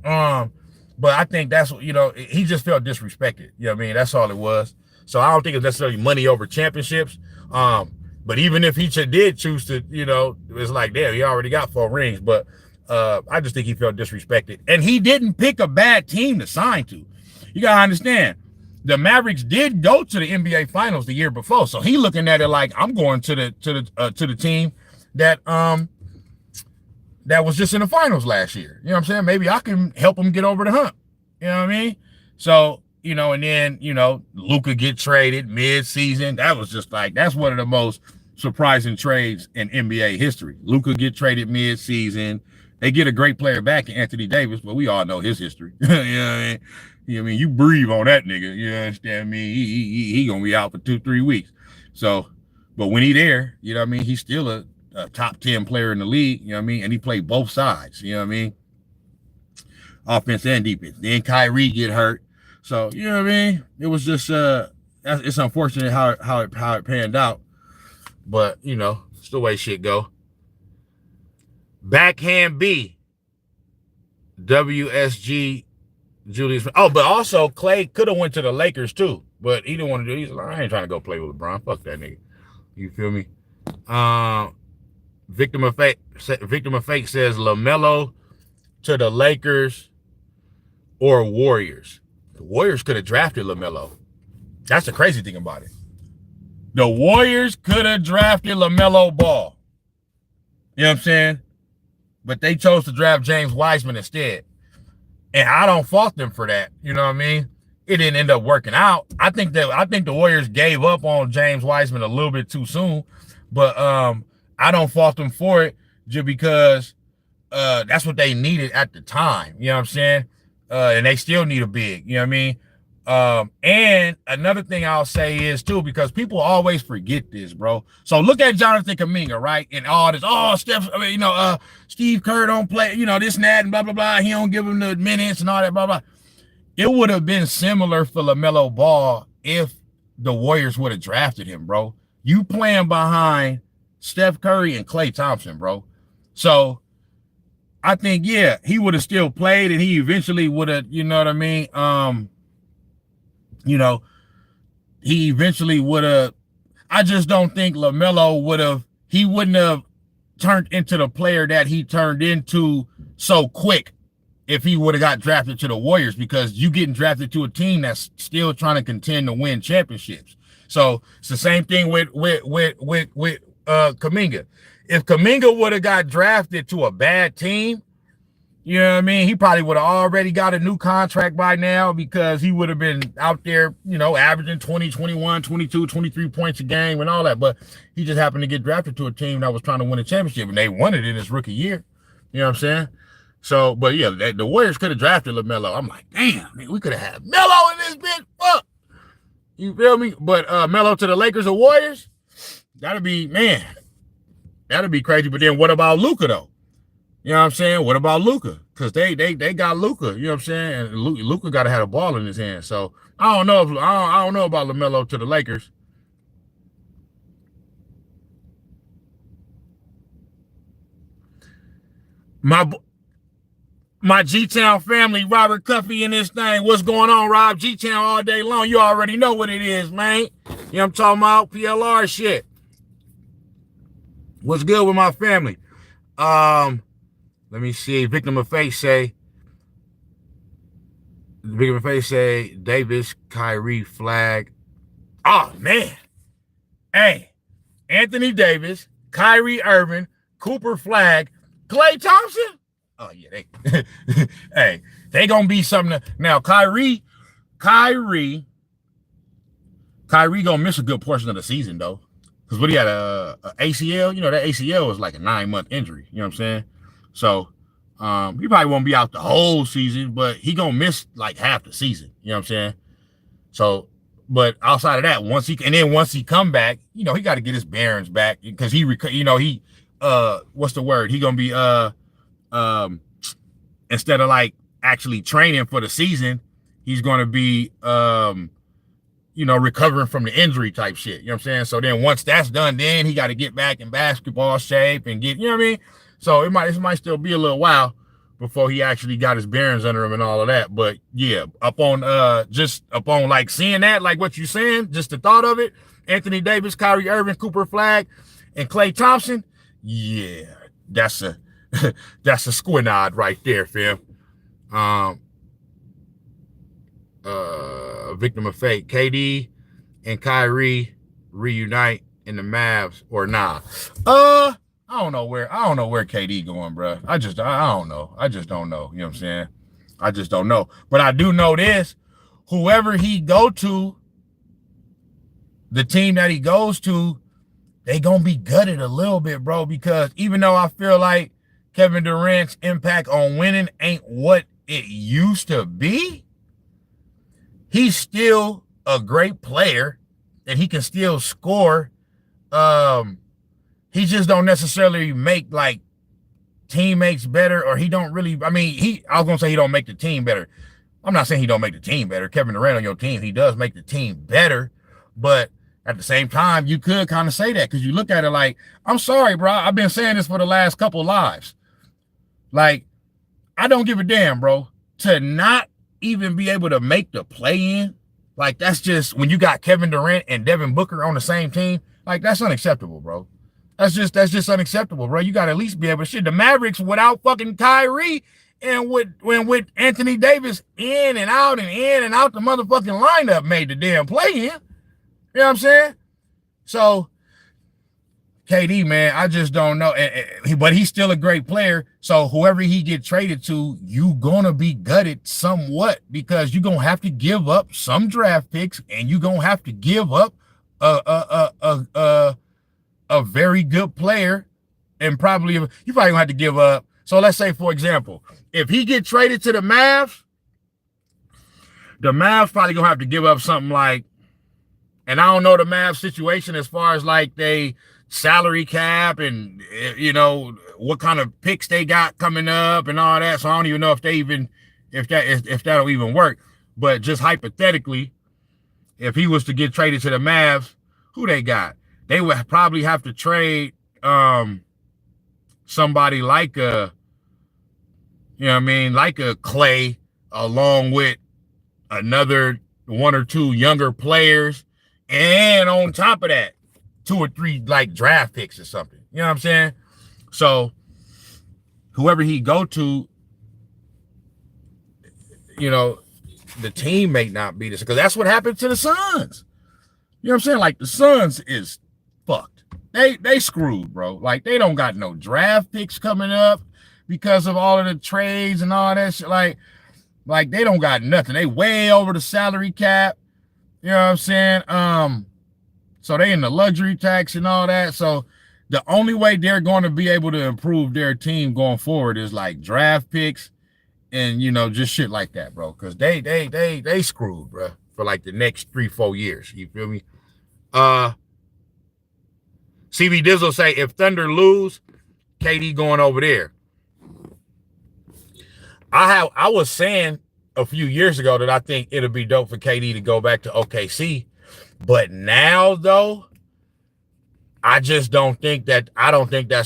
But I think that's what, he just felt disrespected. You know what I mean? That's all it was. So I don't think it's necessarily money over championships. But even if he did choose to, it's like, damn, he already got 4 rings. But I just think he felt disrespected. And he didn't pick a bad team to sign to. You got to understand, the Mavericks did go to the NBA Finals the year before. So he looking at it like, I'm going to the team that was just in the finals last year. You know what I'm saying? Maybe I can help him get over the hump. You know what I mean? So, and then, Luka get traded mid-season. That was just like, that's one of the most surprising trades in NBA history. Luka get traded mid-season. They get a great player back in Anthony Davis, but we all know his history. You know what I mean? You breathe on that nigga. You understand me? He gonna be out for 2-3 weeks. So, but when he there, he's still a top 10 player in the league, and he played both sides, offense and defense. Then Kyrie get hurt. So, it was just it's unfortunate how it panned out. But, it's the way shit go. Backhand B. WSG Julius. Oh, but also Clay could have went to the Lakers too, but he didn't want to do it. He's like, I ain't trying to go play with LeBron. Fuck that nigga. You feel me? Victim of Fake says LaMelo to the Lakers or Warriors. The Warriors could have drafted LaMelo. That's the crazy thing about it. The Warriors could have drafted LaMelo Ball. You know what I'm saying? But they chose to draft James Wiseman instead. And I don't fault them for that. You know what I mean? It didn't end up working out. I think the Warriors gave up on James Wiseman a little bit too soon. But I don't fault them for it, just because that's what they needed at the time. You know what I'm saying? And they still need a big. You know what I mean? And another thing I'll say is too, because people always forget this, bro. So look at Jonathan Kuminga, right? And all this, Steve Kerr don't play, this and that and blah, blah, blah. He don't give him the minutes and all that, blah, blah. It would have been similar for LaMelo Ball if the Warriors would have drafted him, bro. You playing behind Steph Curry and Klay Thompson, bro. So I think, yeah, he would have still played, and he eventually would have, you know what I mean? He eventually would have. I just don't think LaMelo wouldn't have turned into the player that he turned into so quick if he would have got drafted to the Warriors, because you getting drafted to a team that's still trying to contend to win championships. So it's the same thing with Kuminga. If Kuminga would have got drafted to a bad team, you know what I mean? He probably would have already got a new contract by now, because he would have been out there, averaging 20, 21, 22, 23 points a game and all that. But he just happened to get drafted to a team that was trying to win a championship, and they won it in his rookie year. You know what I'm saying? So, but yeah, the Warriors could have drafted LaMelo. I'm like, damn, man, we could have had Melo in this bitch. Fuck. You feel me? But Melo to the Lakers or Warriors? That'd be crazy. But then what about Luka, though? You know what I'm saying? What about Luka? Because they got Luka. You know what I'm saying? And Luka got to have a ball in his hand. So I don't know about LaMelo to the Lakers. My G-Town family, Robert Cuffey in this thing. What's going on, Rob? G-Town all day long. You already know what it is, man. You know what I'm talking about? PLR shit. What's good with my family? Let me see. Victim of Fate say Davis, Kyrie flag. Oh, man. Hey, Anthony Davis, Kyrie Irving, Cooper flag, Klay Thompson. Oh, yeah. Hey, they going to be something. Now, Kyrie Kyrie gonna miss a good portion of the season though, because what he had a ACL. You know that ACL was like a 9-month injury. You know what I'm saying? So he probably won't be out the whole season, but he gonna miss like half the season. You know what I'm saying? So, but outside of that, once he come back, you know, he got to get his bearings back because what's the word? He gonna be instead of like actually training for the season, he's gonna be recovering from the injury type shit. You know what I'm saying? So then once that's done, then he got to get back in basketball shape and get, you know what I mean? So it might still be a little while before he actually got his bearings under him and all of that. But yeah, upon like seeing that, like what you're saying, just the thought of it, Anthony Davis, Kyrie Irving, Cooper Flag, and Klay Thompson, yeah, that's a squinod right there, fam. Victim of fate. KD and Kyrie reunite in the Mavs or nah? I don't know where KD going, bro. I don't know. I just don't know. You know what I'm saying? I just don't know. But I do know this: whoever he go to, the team that he goes to, they gonna be gutted a little bit, bro. Because even though I feel like Kevin Durant's impact on winning ain't what it used to be, he's still a great player and he can still score. He just don't necessarily make like teammates better, or he don't really, I was gonna say he don't make the team better. I'm not saying he don't make the team better. Kevin Durant on your team, he does make the team better, but at the same time, you could kind of say that because you look at it like, I'm sorry, bro. I've been saying this for the last couple of lives. Like, I don't give a damn, bro. To not even be able to make the play-in, like that's just, when you got Kevin Durant and Devin Booker on the same team, like that's unacceptable, bro. That's just unacceptable, bro. You got to at least be able to shit. The Mavericks without fucking Kyrie and with Anthony Davis in and out the motherfucking lineup made the damn play-in. You know what I'm saying? So KD, man, I just don't know. But he's still a great player. So whoever he get traded to, you gonna be gutted somewhat because you're gonna have to give up some draft picks and you're gonna have to give up a very good player, and probably gonna have to give up. So let's say, for example, if he get traded to the Mavs probably gonna have to give up something like, and I don't know the Mavs situation as far as like they salary cap and what kind of picks they got coming up and all that. So I don't even know if that'll even work. But just hypothetically, if he was to get traded to the Mavs, who they got? They would probably have to trade somebody like a Klay, along with another one or two younger players, and on top of that, 2 or 3 like draft picks or something. You know what I'm saying? So whoever he go to, the team may not be this, because that's what happened to the Suns. You know what I'm saying? Like the Suns is fucked. They screwed, bro. Like they don't got no draft picks coming up because of all of the trades and all that shit. Like they don't got nothing. They way over the salary cap. You know what I'm saying? So they in the luxury tax and all that. So the only way they're going to be able to improve their team going forward is like draft picks and just shit like that, bro. Because they screwed, bro, for like the next 3-4 years. You feel me? CB Dizzle say if Thunder lose, KD going over there. I was saying a few years ago that I think it'll be dope for KD to go back to OKC. But now, though, I don't think that's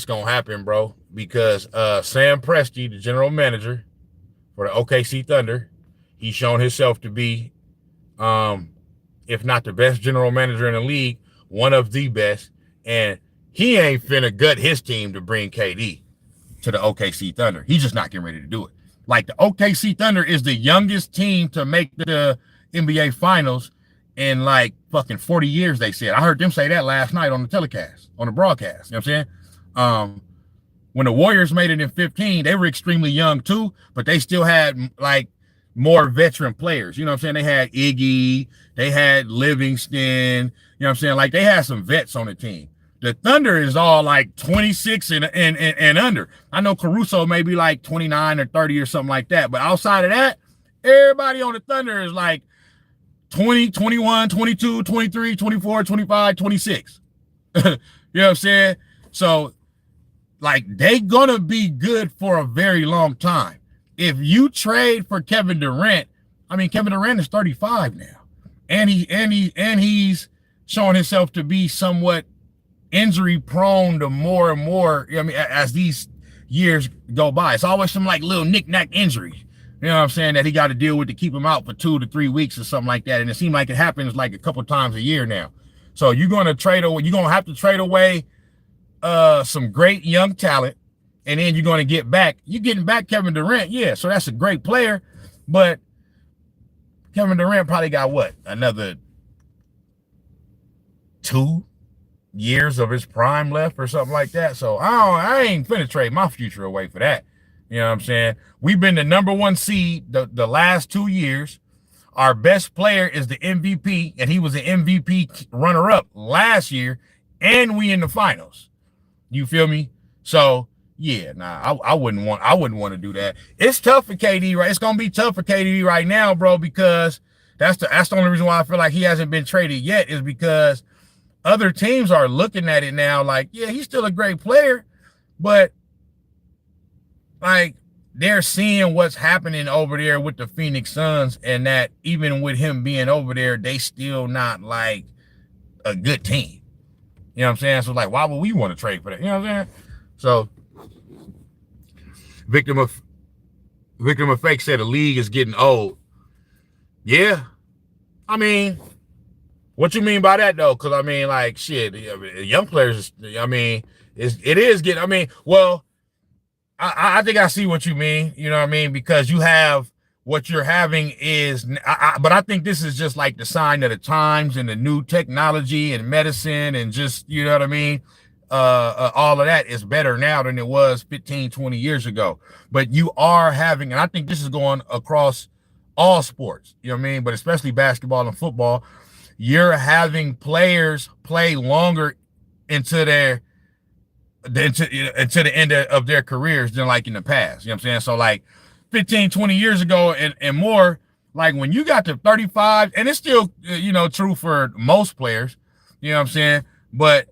going to happen, bro. Because Sam Presti, the general manager for the OKC Thunder, he's shown himself to be, if not the best general manager in the league, one of the best. And he ain't finna gut his team to bring KD to the OKC Thunder. He's just not getting ready to do it. Like the OKC Thunder is the youngest team to make the NBA Finals in like fucking 40 years, they said. I heard them say that last night on the telecast, on the broadcast. You know what I'm saying? When the Warriors made it in 15, they were extremely young too, but they still had like more veteran players. You know what I'm saying? They had Iggy, they had Livingston, you know what I'm saying? Like they had some vets on the team. The Thunder is all like 26 and under. I know Caruso may be like 29 or 30 or something like that. But outside of that, everybody on the Thunder is like 20, 21, 22, 23, 24, 25, 26. You know what I'm saying? So, like, they gonna be good for a very long time. If you trade for Kevin Durant, I mean, Kevin Durant is 35 now. And he's showing himself to be somewhat injury prone to more and more, I mean, as these years go by. It's always some like little knick-knack injury, you know what I'm saying, that he got to deal with to keep him out for 2 to 3 weeks or something like that. And it seems like it happens like a couple times a year now. So you're going to have to trade away some great young talent, and then you're going to you're getting back Kevin Durant. Yeah, so that's a great player, but Kevin Durant probably got what, another 2 years of his prime left or something like that. So I ain't finna trade my future away for that. You know what I'm saying? We've been the number 1 seed the last 2 years. Our best player is the MVP, and he was an MVP runner-up last year, and we in the finals. You feel me? So yeah, I wouldn't want to do that. It's tough for KD, right? It's gonna be tough for KD right now, bro, because that's the only reason why I feel like he hasn't been traded yet, is because other teams are looking at it now like, yeah, he's still a great player, but like they're seeing what's happening over there with the Phoenix Suns, and that even with him being over there, they still not like a good team. You know what I'm saying? So like, why would we want to trade for that? You know what I'm saying? So victim of fake said the league is getting old. Yeah. I mean, what you mean by that though? Because I mean, like, shit, young players, I mean, it is getting, I mean, well, I think I see what you mean, you know what I mean? Because you have, what you're having is, but I think this is just like the sign of the times and the new technology and medicine and just, you know what I mean? All of that is better now than it was 15, 20 years ago. But you are having, and I think this is going across all sports, you know what I mean? But especially basketball and football, you're having players play longer into the end of their careers than like in the past. You know what I'm saying? So like 15, 20 years ago and more, like when you got to 35, and it's still, true for most players, you know what I'm saying? But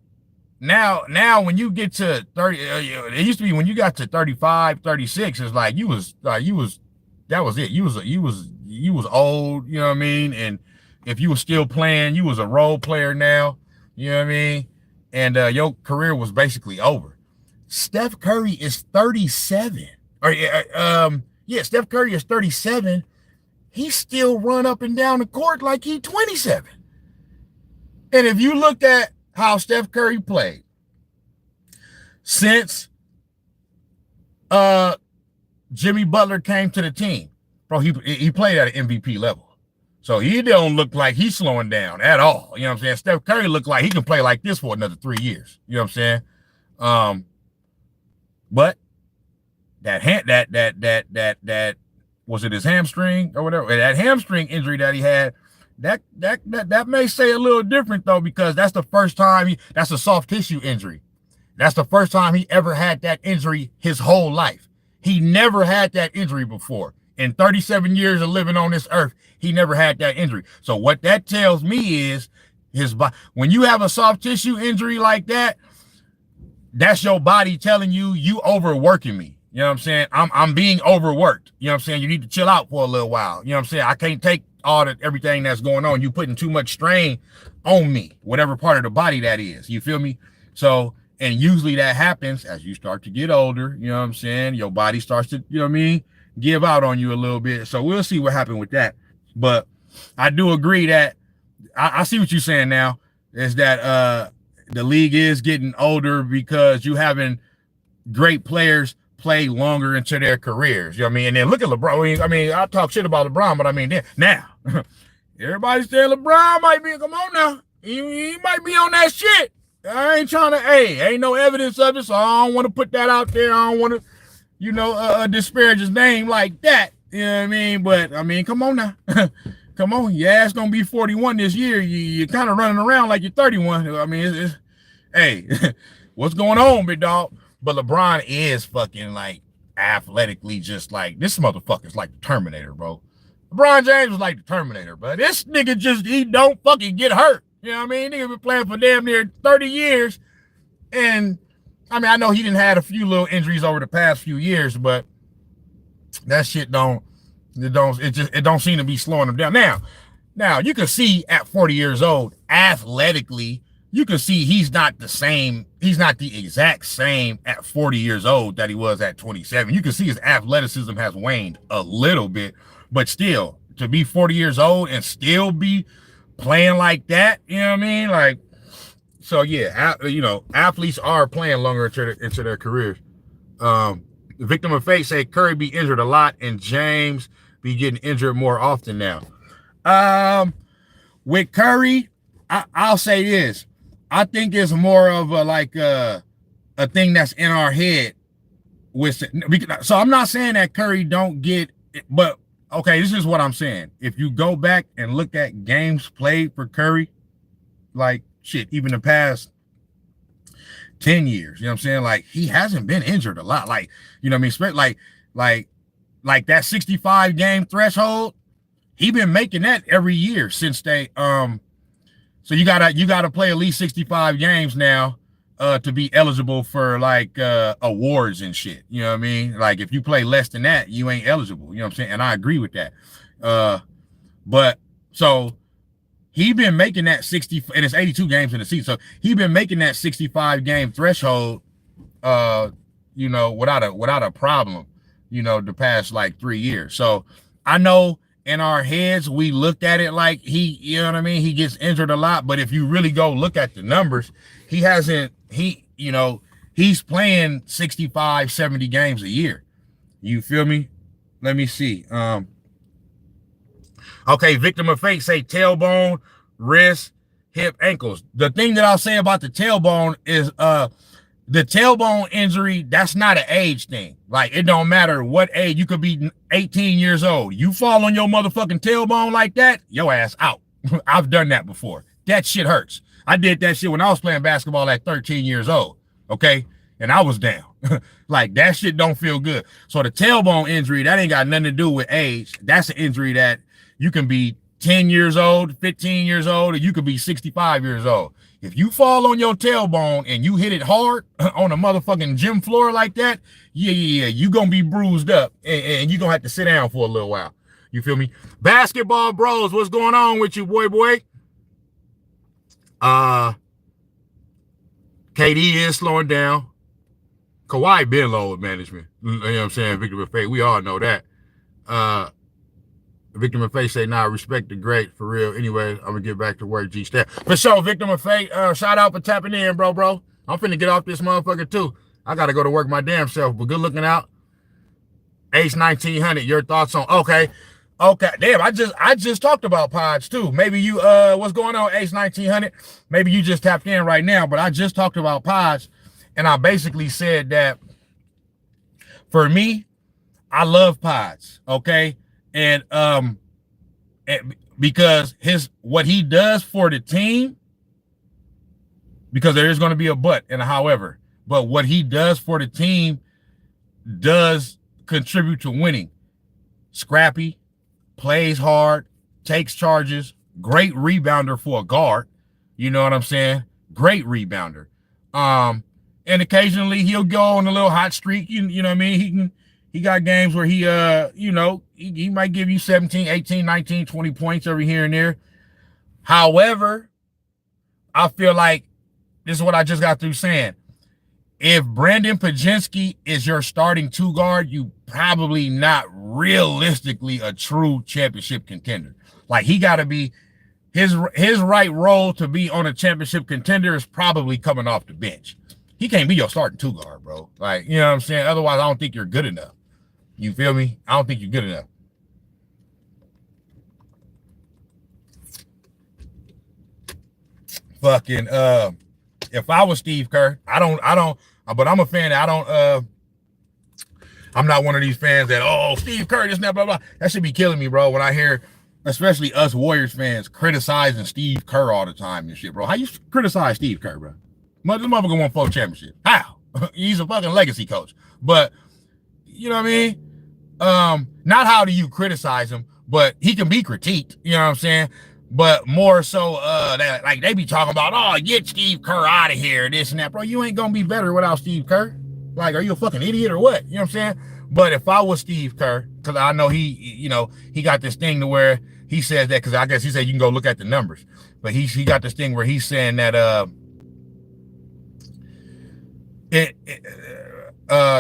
now when you get to 30, it used to be when you got to 35, 36, it's like that was it. You was old, you know what I mean? And if you were still playing, you was a role player now, you know what I mean? And your career was basically over. Steph Curry is 37. Steph Curry is 37. He still run up and down the court like he 27. And if you looked at how Steph Curry played since Jimmy Butler came to the team, bro, he played at an MVP level. So he don't look like he's slowing down at all. You know what I'm saying? Steph Curry looked like he can play like this for another 3 years. You know what I'm saying? But that was it his hamstring or whatever? That hamstring injury that he had, that may say a little different though, because that's the first time that's a soft tissue injury. That's the first time he ever had that injury his whole life. He never had that injury before. In 37 years of living on this earth, he never had that injury. So what that tells me is when you have a soft tissue injury like that, that's your body telling you overworking me. You know what I'm saying? I'm being overworked. You know what I'm saying? You need to chill out for a little while. You know what I'm saying? I can't take everything that's going on. You putting too much strain on me, whatever part of the body that is. You feel me? So, and usually that happens as you start to get older. You know what I'm saying? Your body starts to, you know what I mean, give out on you a little bit. So we'll see what happened with that. But I do agree that I see what you're saying now, is that the league is getting older because you having great players play longer into their careers. You know what I mean? And then look at LeBron. I mean, I talk shit about LeBron, but I mean, now everybody's saying LeBron might be, come on now, he might be on that shit. I ain't trying to, ain't no evidence of it, so I don't want to put that out there. I don't want to, disparage his name like that. You know what I mean? But I mean, come on now. Come on. Your ass gonna be 41 this year. You're kind of running around like you're 31. I mean, hey, what's going on, big dog? But LeBron is fucking like athletically just like this motherfucker's like the Terminator, bro. LeBron James was like the Terminator, but this nigga just he don't fucking get hurt. You know what I mean? Nigga been playing for damn near 30 years. And I mean, I know he didn't have a few little injuries over the past few years, but that shit don't seem to be slowing him down. Now you can see at 40 years old, athletically, you can see he's not the exact same at 40 years old that he was at 27. You can see his athleticism has waned a little bit, but still, to be 40 years old and still be playing like that, you know what I mean? Like, so yeah, athletes are playing longer into their careers. The victim of fate say Curry be injured a lot and James be getting injured more often now. With Curry, I'll say this. I think it's more of a thing that's in our head. So I'm not saying that Curry don't get, but okay, this is what I'm saying. If you go back and look at games played for Curry, like shit, even the past 10 years, you know what I'm saying? Like he hasn't been injured a lot. Like, you know what I mean? Like that 65 game threshold, he been making that every year since they so you gotta play at least 65 games now to be eligible for like awards and shit. You know what I mean? Like if you play less than that, you ain't eligible. You know what I'm saying? And I agree with that. But so he been making that 60, and it's 82 games in the season. So he been making that 65 game threshold without a problem, the past like 3 years. So I know in our heads, we looked at it like you know what I mean? He gets injured a lot, but if you really go look at the numbers, he's playing 65, 70 games a year. You feel me? Let me see. Okay, victim of fate say tailbone, wrist, hip, ankles. The thing that I'll say about the tailbone is the tailbone injury, that's not an age thing. Like, it don't matter what age. You could be 18 years old. You fall on your motherfucking tailbone like that, your ass out. I've done that before. That shit hurts. I did that shit when I was playing basketball at 13 years old, okay? And I was down. Like, that shit don't feel good. So the tailbone injury, that ain't got nothing to do with age. That's an injury that you can be 10 years old, 15 years old, or you could be 65 years old. If you fall on your tailbone and you hit it hard on a motherfucking gym floor like that, yeah, you gonna be bruised up and you gonna have to sit down for a little while. You feel me? Basketball bros, what's going on with you, boy? KD is slowing down. Kawhi been low with management. You know what I'm saying? Victor of Fate, we all know that. Victim of Fate say, nah, respect the great, for real. Anyway, I'm gonna get back to work, G-Step. For sure, Victim of Fate, shout out for tapping in, bro. I'm finna get off this motherfucker too. I gotta go to work my damn self, but good looking out. Ace 1900, your thoughts on, okay. Damn, I just talked about pods too. Maybe you, what's going on, Ace 1900? Maybe you just tapped in right now, but I just talked about pods, and I basically said that for me, I love pods, okay? And because what he does for the team, because there is going to be a but and a however, but what he does for the team does contribute to winning. Scrappy, plays hard, takes charges, great rebounder for a guard. You know what I'm saying? Great rebounder. And occasionally he'll go on a little hot streak. You know what I mean? He got games where he might give you 17, 18, 19, 20 points every here and there. However, I feel like this is what I just got through saying. If Brandon Pajinski is your starting two guard, you probably not realistically a true championship contender. Like, he got to be his right role to be on a championship contender is probably coming off the bench. He can't be your starting two guard, bro. Like, you know what I'm saying? Otherwise, I don't think you're good enough. You feel me? I don't think you're good enough. Fucking, if I was Steve Kerr, but I'm a fan. I'm not one of these fans that, oh, Steve Kerr, this, blah, blah, blah. That should be killing me, bro, when I hear, especially us Warriors fans, criticizing Steve Kerr all the time and shit, bro. How you criticize Steve Kerr, bro? This motherfucker won 4 championships. How? He's a fucking legacy coach. But, you know what I mean? Not how do you criticize him, but he can be critiqued, you know what I'm saying? But more so, that like they be talking about, oh, get Steve Kerr out of here, this and that, bro. You ain't gonna be better without Steve Kerr. Like, are you a fucking idiot or what? You know what I'm saying? But if I was Steve Kerr, because I know he got this thing to where he says that, because I guess he said you can go look at the numbers, but he got this thing where he's saying that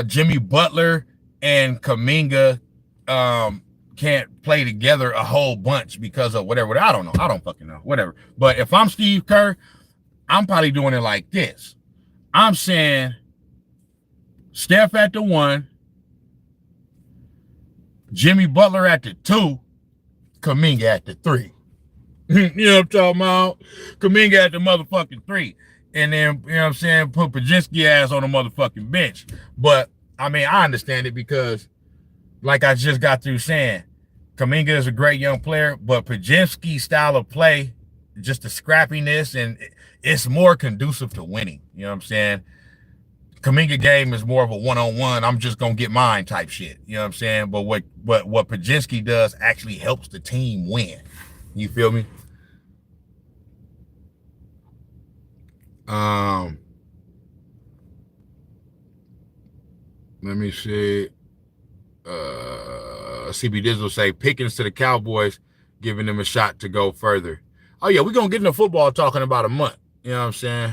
Jimmy Butler and Kuminga can't play together a whole bunch because of whatever. I don't know. I don't fucking know. Whatever. But if I'm Steve Kerr, I'm probably doing it like this. I'm saying Steph at the 1, Jimmy Butler at the 2, Kuminga at the 3. You know what I'm talking about? Kuminga at the motherfucking 3. And then, you know what I'm saying, put Pajinski ass on the motherfucking bench. But, I mean, I understand it because, like I just got through saying, Kuminga is a great young player, but Pajinski's style of play, just the scrappiness, and it's more conducive to winning. You know what I'm saying? Kuminga game is more of a one-on-one, I'm just going to get mine type shit. You know what I'm saying? But what Pajinski does actually helps the team win. You feel me? Let me see. CB Dizzle say Pickens to the Cowboys, giving them a shot to go further. Oh yeah, we're gonna get into football talking about a month. You know what I'm saying?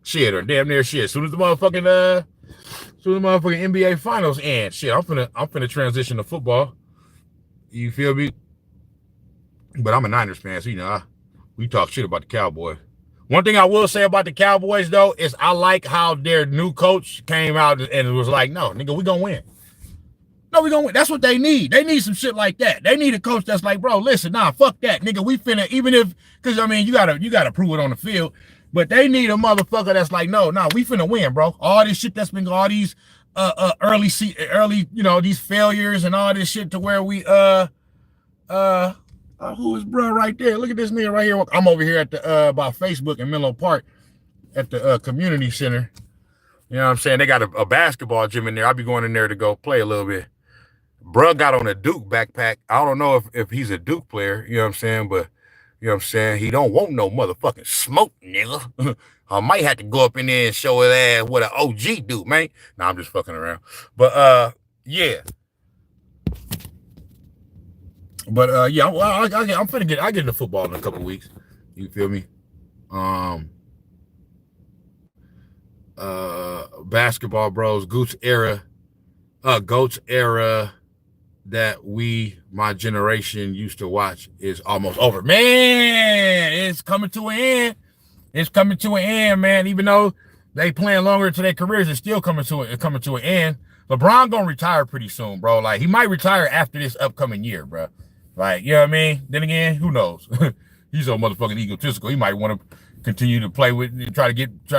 Shit, or damn near shit. Soon as the motherfucking NBA finals end, shit, I'm finna transition to football. You feel me? But I'm a Niners fan, so you know we talk shit about the Cowboys. One thing I will say about the Cowboys though is I like how their new coach came out and was like, no, nigga, we gonna win. No, we gonna win. That's what they need. They need some shit like that. They need a coach that's like, bro, listen, nah, fuck that, nigga. We finna, even if, because I mean, you gotta prove it on the field, but they need a motherfucker that's like, no, we finna win, bro. All this shit that's been, all these early, you know, these failures and all this shit to where we who is bro right there? Look at this nigga right here. I'm over here at the by Facebook in Menlo Park at the community center. You know what I'm saying? They got a basketball gym in there. I'll be going in there to go play a little bit. Bruh got on a Duke backpack. I don't know if he's a Duke player, you know what I'm saying? But, you know what I'm saying? He don't want no motherfucking smoke, nigga. I might have to go up in there and show his ass what an OG do, man. Nah, I'm just fucking around. But, yeah. But, yeah, I'm finna get into football in a couple weeks. You feel me? Basketball bros, Goats era that my generation used to watch is almost over. Man, it's coming to an end. It's coming to an end, man. Even though they playing longer into their careers, it's still coming to an end. LeBron gonna retire pretty soon, bro. Like, he might retire after this upcoming year, bro. Like, you know what I mean? Then again, who knows? He's so motherfucking egotistical. He might want to continue to play with, try to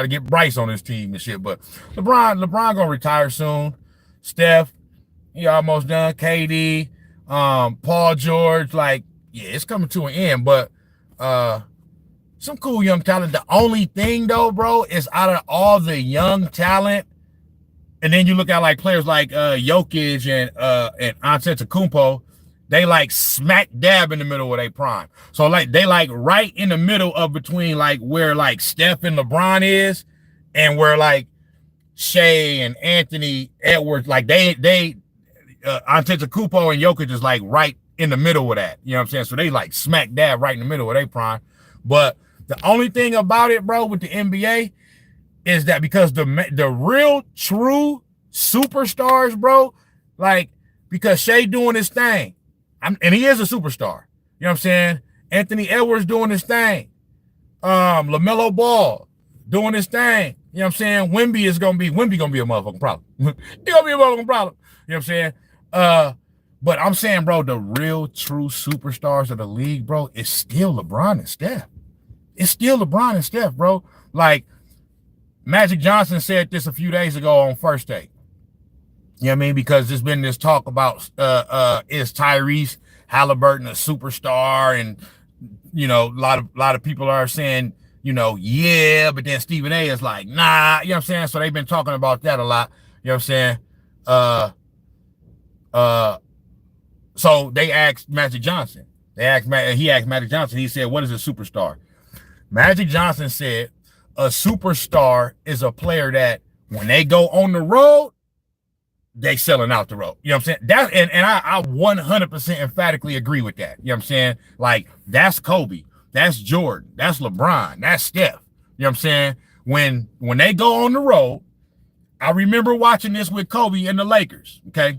get Bryce on his team and shit. But LeBron gonna retire soon. Steph, he almost done. KD, Paul George, like, yeah, it's coming to an end. But some cool young talent. The only thing though, bro, is out of all the young talent, and then you look at like players like Jokic and Antetokounmpo, they like smack dab in the middle of their prime. So like they like right in the middle of between like where like Steph and LeBron is, and where like Shea and Anthony Edwards, like they Antetokounmpo and Jokic is like right in the middle of that. You know what I'm saying? So they like smack dab right in the middle of their prime. But the only thing about it, bro, with the NBA is that because the real true superstars, bro, like because Shea doing his thing, and he is a superstar. You know what I'm saying? Anthony Edwards doing his thing. LaMelo Ball doing his thing. You know what I'm saying? Wemby gonna be a motherfucking problem. He's gonna be a motherfucking problem. You know what I'm saying? But I'm saying, bro, the real true superstars of the league, bro, is still LeBron and Steph. It's still LeBron and Steph, bro. Like Magic Johnson said this a few days ago on First Take. You know what I mean? Because there's been this talk about is Tyrese Halliburton a superstar, and you know, a lot of people are saying, you know, yeah, but then Stephen A is like, nah, you know what I'm saying? So they've been talking about that a lot, you know what I'm saying? So they asked Magic Johnson. He asked Magic Johnson, he said, what is a superstar? Magic Johnson said, a superstar is a player that when they go on the road, they selling out the road. You know what I'm saying? That and I 100% emphatically agree with that. You know what I'm saying? Like, that's Kobe, that's Jordan, that's LeBron, that's Steph. You know what I'm saying? When they go on the road, I remember watching this with Kobe and the Lakers. Okay.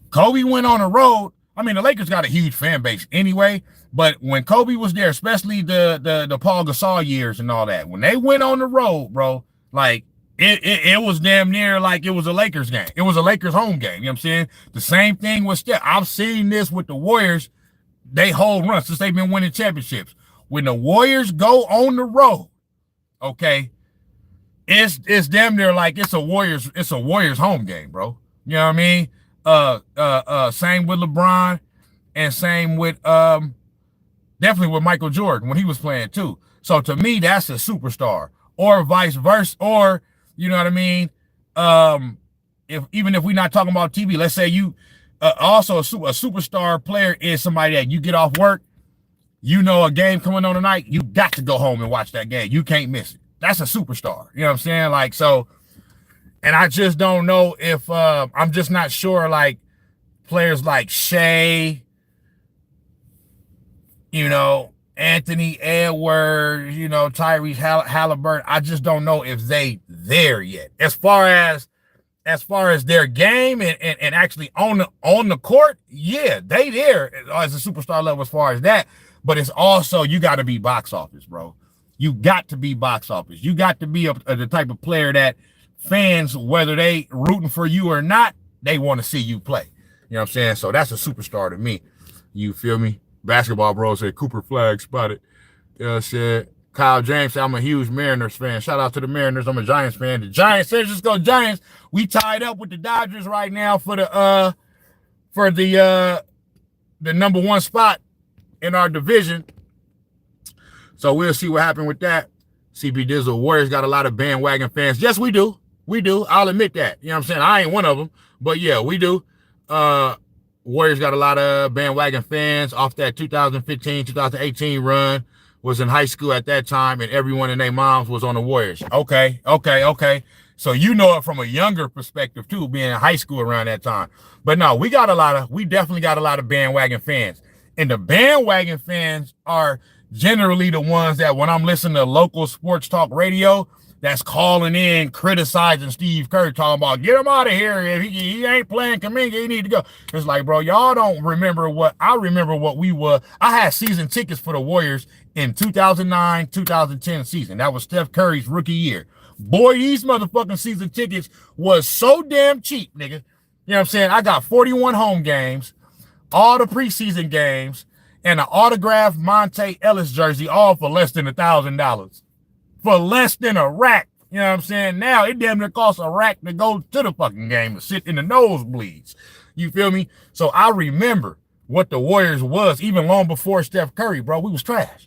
Kobe went on the road. I mean, the Lakers got a huge fan base anyway, but when Kobe was there, especially the Paul Gasol years and all that, when they went on the road, bro, like, it was damn near like it was a Lakers game. It was a Lakers home game. You know what I'm saying? The same thing with Steph. I've seen this with the Warriors. They whole run since they've been winning championships. When the Warriors go on the road, okay, it's damn near like it's a Warriors home game, bro. You know what I mean? Same with LeBron, and same with definitely with Michael Jordan when he was playing too. So to me, that's a superstar, or vice versa, or you know what I mean? Even if we're not talking about TV, let's say you also a superstar player is somebody that you get off work, you know, a game coming on tonight, you got to go home and watch that game. You can't miss it. That's a superstar. You know what I'm saying? Like, so, and I just don't know if I'm just not sure, like, players like Shea, you know, Anthony Edwards, you know, Tyrese Halliburton, I just don't know if they there yet. As far as their game and actually on the court, yeah, they there as a superstar level as far as that. But it's also, you got to be box office, bro. You got to be box office. You got to be the type of player that fans, whether they rooting for you or not, they want to see you play. You know what I'm saying? So that's a superstar to me. You feel me? Basketball Bro said Cooper Flag spotted. Said Kyle James said, I'm a huge Mariners fan. Shout out to the Mariners. I'm a Giants fan. The Giants, San Francisco Giants, we tied up with the Dodgers right now for the number one spot in our division. So we'll see what happened with that. CB Dizzle, Warriors got a lot of bandwagon fans. Yes, we do. We do. I'll admit that. You know what I'm saying? I ain't one of them, but yeah, we do. Warriors got a lot of bandwagon fans off that 2015, 2018 run. Was in high school at that time, and everyone and their moms was on the Warriors. Okay. So you know it from a younger perspective too, being in high school around that time. But no, we definitely got a lot of bandwagon fans. And the bandwagon fans are generally the ones that when I'm listening to local sports talk radio, that's calling in, criticizing Steve Kerr, talking about, get him out of here. If he ain't playing Kaminga, he need to go. It's like, bro, y'all don't remember what I remember what we were. I had season tickets for the Warriors in 2009, 2010 season. That was Steph Curry's rookie year. Boy, these motherfucking season tickets was so damn cheap, nigga. You know what I'm saying? I got 41 home games, all the preseason games, and an autographed Monte Ellis jersey, all for less than $1,000. For less than a rack. You know what I'm saying? Now it damn near costs a rack to go to the fucking game, to sit in the nosebleeds. You feel me? So I remember what the Warriors was even long before Steph Curry, bro. We was trash.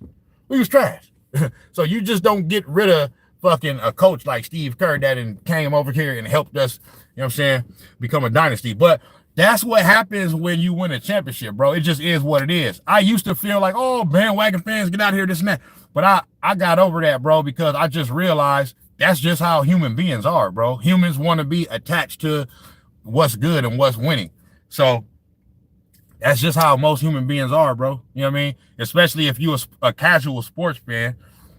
So you just don't get rid of fucking a coach like Steve Kerr that came over here and helped us, you know what I'm saying, become a dynasty. But that's what happens when you win a championship, bro. It just is what it is. I used to feel like, oh, bandwagon fans, get out here, this and that. But I got over that, bro, because I just realized that's just how human beings are, bro. Humans want to be attached to what's good and what's winning. So that's just how most human beings are, bro. You know what I mean? Especially if you're a casual sports fan,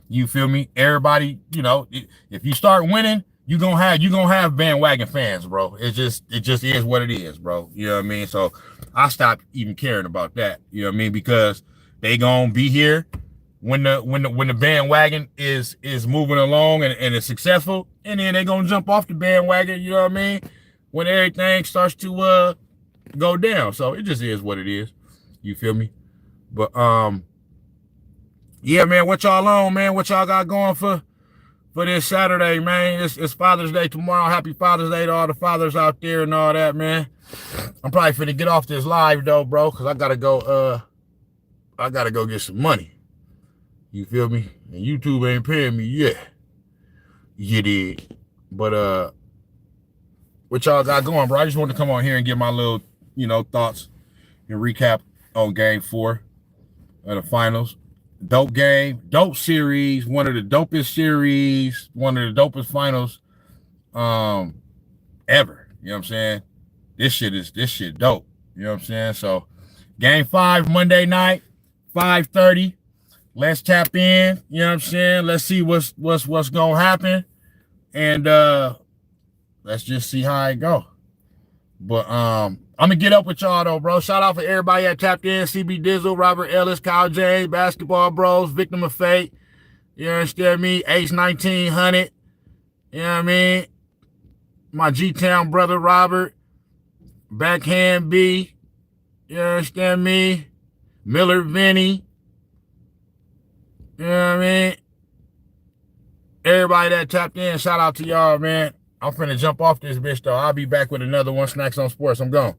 you feel me? Everybody, you know, if you start winning, you're gonna have bandwagon fans, bro. It just is what it is, bro. You know what I mean? So I stopped even caring about that. You know what I mean? Because they gonna be here when the bandwagon is moving along and it's successful, and then they gonna jump off the bandwagon, you know what I mean, when everything starts to go down. So it just is what it is. You feel me? But yeah, man, what y'all on, man? What y'all got going for for this Saturday, man. It's Father's Day tomorrow. Happy Father's Day to all the fathers out there and all that, man. I'm probably finna get off this live though, bro, because I gotta go get some money. You feel me? And YouTube ain't paying me yet. You did. But what y'all got going, bro? I just wanted to come on here and get my little, thoughts and recap on game 4 of the finals. Dope game, dope series, one of the dopest series, one of the dopest finals ever. You know what I'm saying? This shit dope. You know what I'm saying? So game 5 Monday night, 5:30. Let's tap in. You know what I'm saying? Let's see what's gonna happen. And let's just see how it go. But I'm gonna get up with y'all though, bro. Shout out for everybody that tapped in. CB Dizzle, Robert Ellis, Kyle James, Basketball Bros, Victim of Fate. You understand me? Ace 1900. You know what I mean? My G-Town brother Robert. Backhand B. You understand me? Miller Vinny. You know what I mean? Everybody that tapped in, shout out to y'all, man. I'm finna jump off this bitch, though. I'll be back with another one. Snax on Sports. I'm gone.